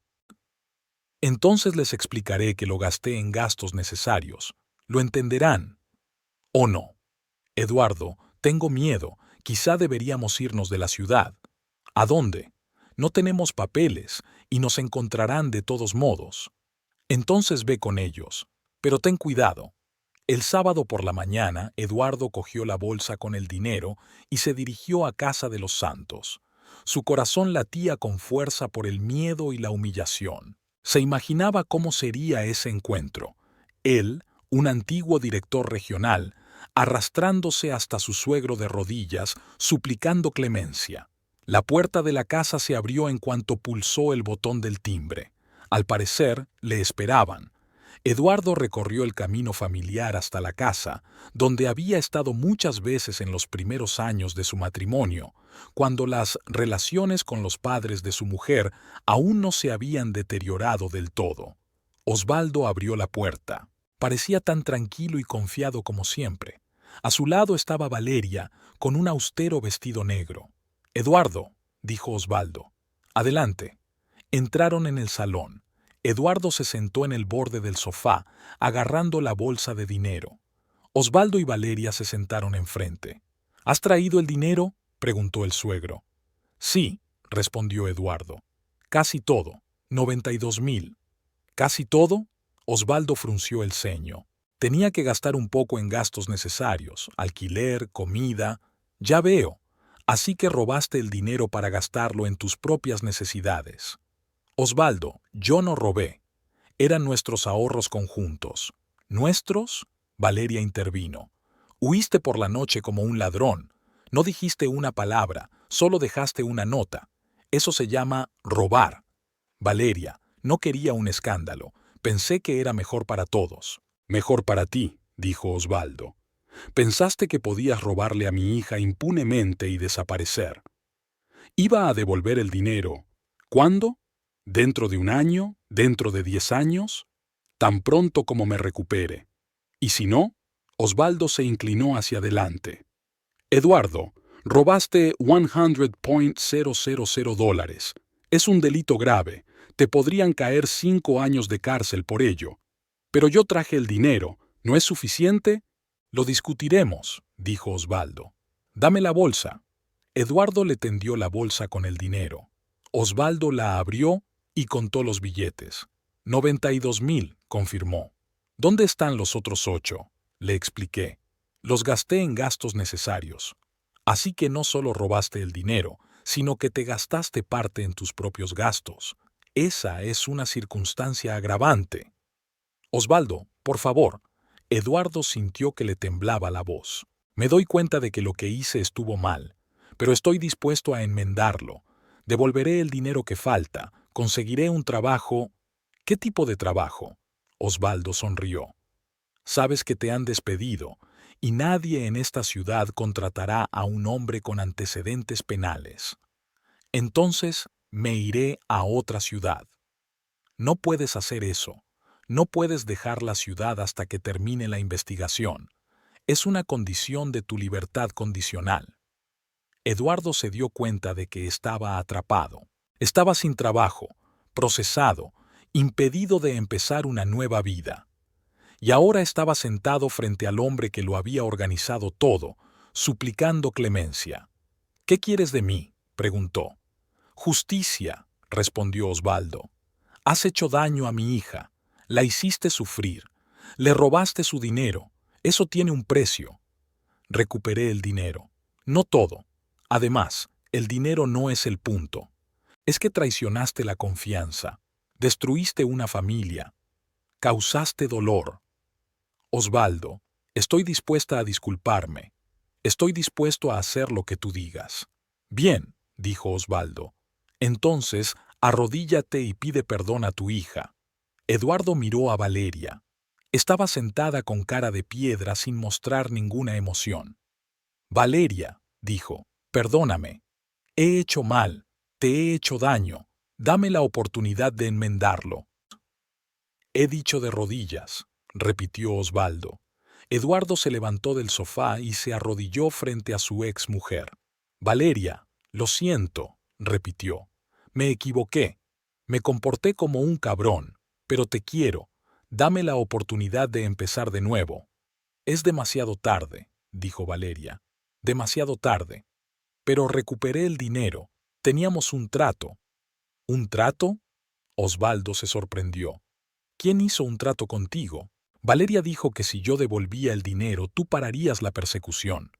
Entonces les explicaré que lo gasté en gastos necesarios. Lo entenderán. ¿O no? Eduardo, tengo miedo. Quizá deberíamos irnos de la ciudad. ¿A dónde? No tenemos papeles y nos encontrarán de todos modos. Entonces ve con ellos. Pero ten cuidado. El sábado por la mañana, Eduardo cogió la bolsa con el dinero y se dirigió a casa de los Santos. Su corazón latía con fuerza por el miedo y la humillación. Se imaginaba cómo sería ese encuentro. Él, un antiguo director regional, arrastrándose hasta su suegro de rodillas, suplicando clemencia. La puerta de la casa se abrió en cuanto pulsó el botón del timbre. Al parecer, le esperaban. Eduardo recorrió el camino familiar hasta la casa, donde había estado muchas veces en los primeros años de su matrimonio, cuando las relaciones con los padres de su mujer aún no se habían deteriorado del todo. Osvaldo abrió la puerta. Parecía tan tranquilo y confiado como siempre. A su lado estaba Valeria, con un austero vestido negro. «Eduardo», dijo Osvaldo. «Adelante». Entraron en el salón. Eduardo se sentó en el borde del sofá, agarrando la bolsa de dinero. Osvaldo y Valeria se sentaron enfrente. «¿Has traído el dinero?», preguntó el suegro. «Sí», respondió Eduardo. «Casi todo. 92,000. ¿Casi todo?». Osvaldo frunció el ceño. Tenía que gastar un poco en gastos necesarios, alquiler, comida. «Ya veo. Así que robaste el dinero para gastarlo en tus propias necesidades». «Osvaldo, yo no robé. Eran nuestros ahorros conjuntos». «¿Nuestros?», Valeria intervino. «Huiste por la noche como un ladrón. No dijiste una palabra, solo dejaste una nota. Eso se llama robar». «Valeria, no quería un escándalo. Pensé que era mejor para todos». «Mejor para ti», dijo Osvaldo. «Pensaste que podías robarle a mi hija impunemente y desaparecer. Iba a devolver el dinero. ¿Cuándo? ¿Dentro de un año? ¿Dentro de 10 años? Tan pronto como me recupere. ¿Y si no?». Osvaldo se inclinó hacia adelante. «Eduardo, robaste $100,000. Es un delito grave. Te podrían caer 5 años de cárcel por ello. Pero yo traje el dinero. ¿No es suficiente?». «Lo discutiremos», dijo Osvaldo. «Dame la bolsa». Eduardo le tendió la bolsa con el dinero. Osvaldo la abrió y contó los billetes. 92,000, confirmó. «¿Dónde están los otros 8?», le expliqué. «Los gasté en gastos necesarios». «Así que no solo robaste el dinero, sino que te gastaste parte en tus propios gastos. Esa es una circunstancia agravante». «Osvaldo, por favor». Eduardo sintió que le temblaba la voz. «Me doy cuenta de que lo que hice estuvo mal, pero estoy dispuesto a enmendarlo. Devolveré el dinero que falta, conseguiré un trabajo». «¿Qué tipo de trabajo?». Osvaldo sonrió. «Sabes que te han despedido, y nadie en esta ciudad contratará a un hombre con antecedentes penales. Entonces me iré a otra ciudad». «No puedes hacer eso. No puedes dejar la ciudad hasta que termine la investigación. Es una condición de tu libertad condicional». Eduardo se dio cuenta de que estaba atrapado. Estaba sin trabajo, procesado, impedido de empezar una nueva vida. Y ahora estaba sentado frente al hombre que lo había organizado todo, suplicando clemencia. «¿Qué quieres de mí?», preguntó. «Justicia», respondió Osvaldo. «Has hecho daño a mi hija. La hiciste sufrir. Le robaste su dinero. Eso tiene un precio». «Recuperé el dinero. No todo. Además, el dinero no es el punto. Es que traicionaste la confianza. Destruiste una familia. Causaste dolor». «Osvaldo, estoy dispuesta a disculparme. Estoy dispuesto a hacer lo que tú digas». «Bien», dijo Osvaldo. «Entonces, arrodíllate y pide perdón a tu hija». Eduardo miró a Valeria. Estaba sentada con cara de piedra sin mostrar ninguna emoción. «Valeria», dijo, «perdóname. He hecho mal, te he hecho daño. Dame la oportunidad de enmendarlo». «He dicho de rodillas», repitió Osvaldo. Eduardo se levantó del sofá y se arrodilló frente a su ex mujer. «Valeria, lo siento», repitió. «Me equivoqué. Me comporté como un cabrón. Pero te quiero. Dame la oportunidad de empezar de nuevo». «Es demasiado tarde», dijo Valeria. Demasiado tarde. Pero recuperé el dinero. Teníamos un trato. ¿Un trato? Osvaldo se sorprendió. ¿Quién hizo un trato contigo? Valeria dijo que si yo devolvía el dinero, tú pararías la persecución.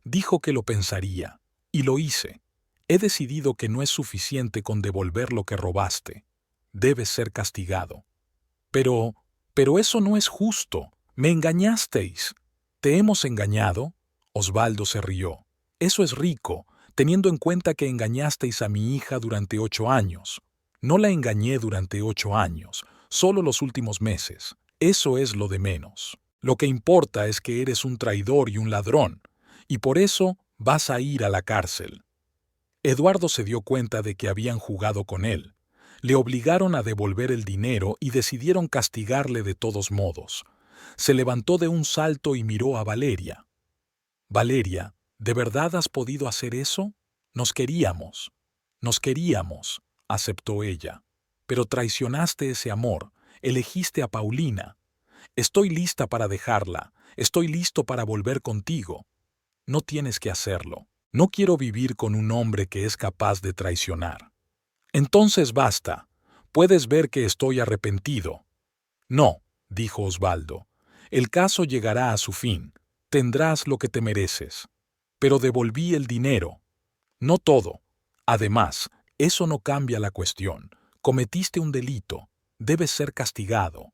Dijo que lo pensaría. Y lo hice. He decidido que no es suficiente con devolver lo que robaste. Debes ser castigado. Pero eso no es justo. Me engañasteis. ¿Te hemos engañado? Osvaldo se rió. Eso es rico, teniendo en cuenta que engañasteis a mi hija durante 8 años. No la engañé durante 8 años, solo los últimos meses. Eso es lo de menos. Lo que importa es que eres un traidor y un ladrón, y por eso vas a ir a la cárcel. Eduardo se dio cuenta de que habían jugado con él. Le obligaron a devolver el dinero y decidieron castigarle de todos modos. Se levantó de un salto y miró a Valeria. Valeria, ¿de verdad has podido hacer eso? Nos queríamos, aceptó ella. Pero traicionaste ese amor, elegiste a Paulina. Estoy lista para dejarla, estoy listo para volver contigo. No tienes que hacerlo. No quiero vivir con un hombre que es capaz de traicionar. Entonces basta. Puedes ver que estoy arrepentido. No, dijo Osvaldo. El caso llegará a su fin. Tendrás lo que te mereces. Pero devolví el dinero. No todo. Además, eso no cambia la cuestión. Cometiste un delito. Debes ser castigado.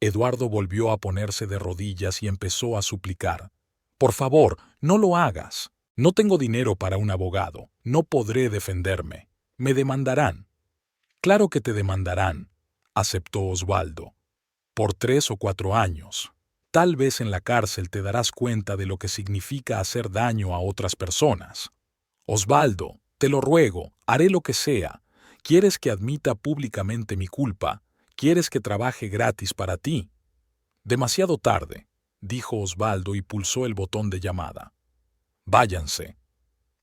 Eduardo volvió a ponerse de rodillas y empezó a suplicar. Por favor, no lo hagas. No tengo dinero para un abogado. No podré defenderme. Me demandarán. Claro que te demandarán, aceptó Osvaldo. Por 3 o 4 años. Tal vez en la cárcel te darás cuenta de lo que significa hacer daño a otras personas. Osvaldo, te lo ruego, haré lo que sea. ¿Quieres que admita públicamente mi culpa? ¿Quieres que trabaje gratis para ti? Demasiado tarde, dijo Osvaldo y pulsó el botón de llamada. Váyanse.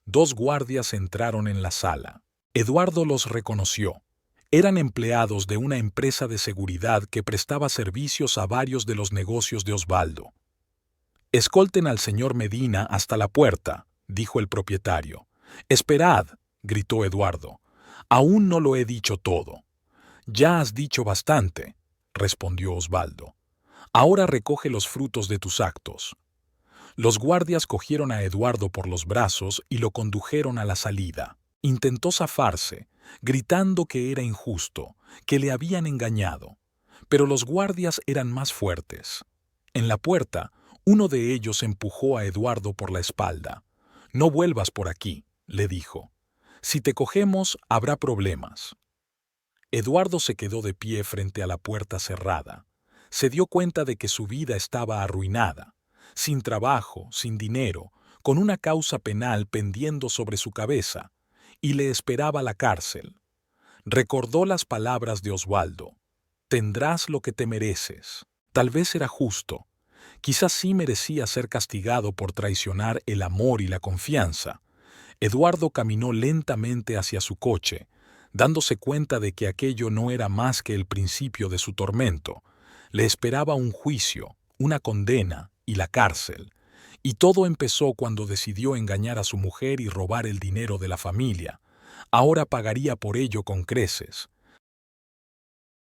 2 guardias entraron en la sala. Eduardo los reconoció. Eran empleados de una empresa de seguridad que prestaba servicios a varios de los negocios de Osvaldo. Escolten al señor Medina hasta la puerta, dijo el propietario. Esperad, gritó Eduardo. Aún no lo he dicho todo. Ya has dicho bastante, respondió Osvaldo. Ahora recoge los frutos de tus actos. Los guardias cogieron a Eduardo por los brazos y lo condujeron a la salida. Intentó zafarse, gritando que era injusto, que le habían engañado. Pero los guardias eran más fuertes. En la puerta, uno de ellos empujó a Eduardo por la espalda. No vuelvas por aquí, le dijo. Si te cogemos, habrá problemas. Eduardo se quedó de pie frente a la puerta cerrada. Se dio cuenta de que su vida estaba arruinada, sin trabajo, sin dinero, con una causa penal pendiendo sobre su cabeza, y le esperaba la cárcel. Recordó las palabras de Osvaldo. Tendrás lo que te mereces. Tal vez era justo. Quizás sí merecía ser castigado por traicionar el amor y la confianza. Eduardo caminó lentamente hacia su coche, dándose cuenta de que aquello no era más que el principio de su tormento. Le esperaba un juicio, una condena y la cárcel. Y todo empezó cuando decidió engañar a su mujer y robar el dinero de la familia. Ahora pagaría por ello con creces.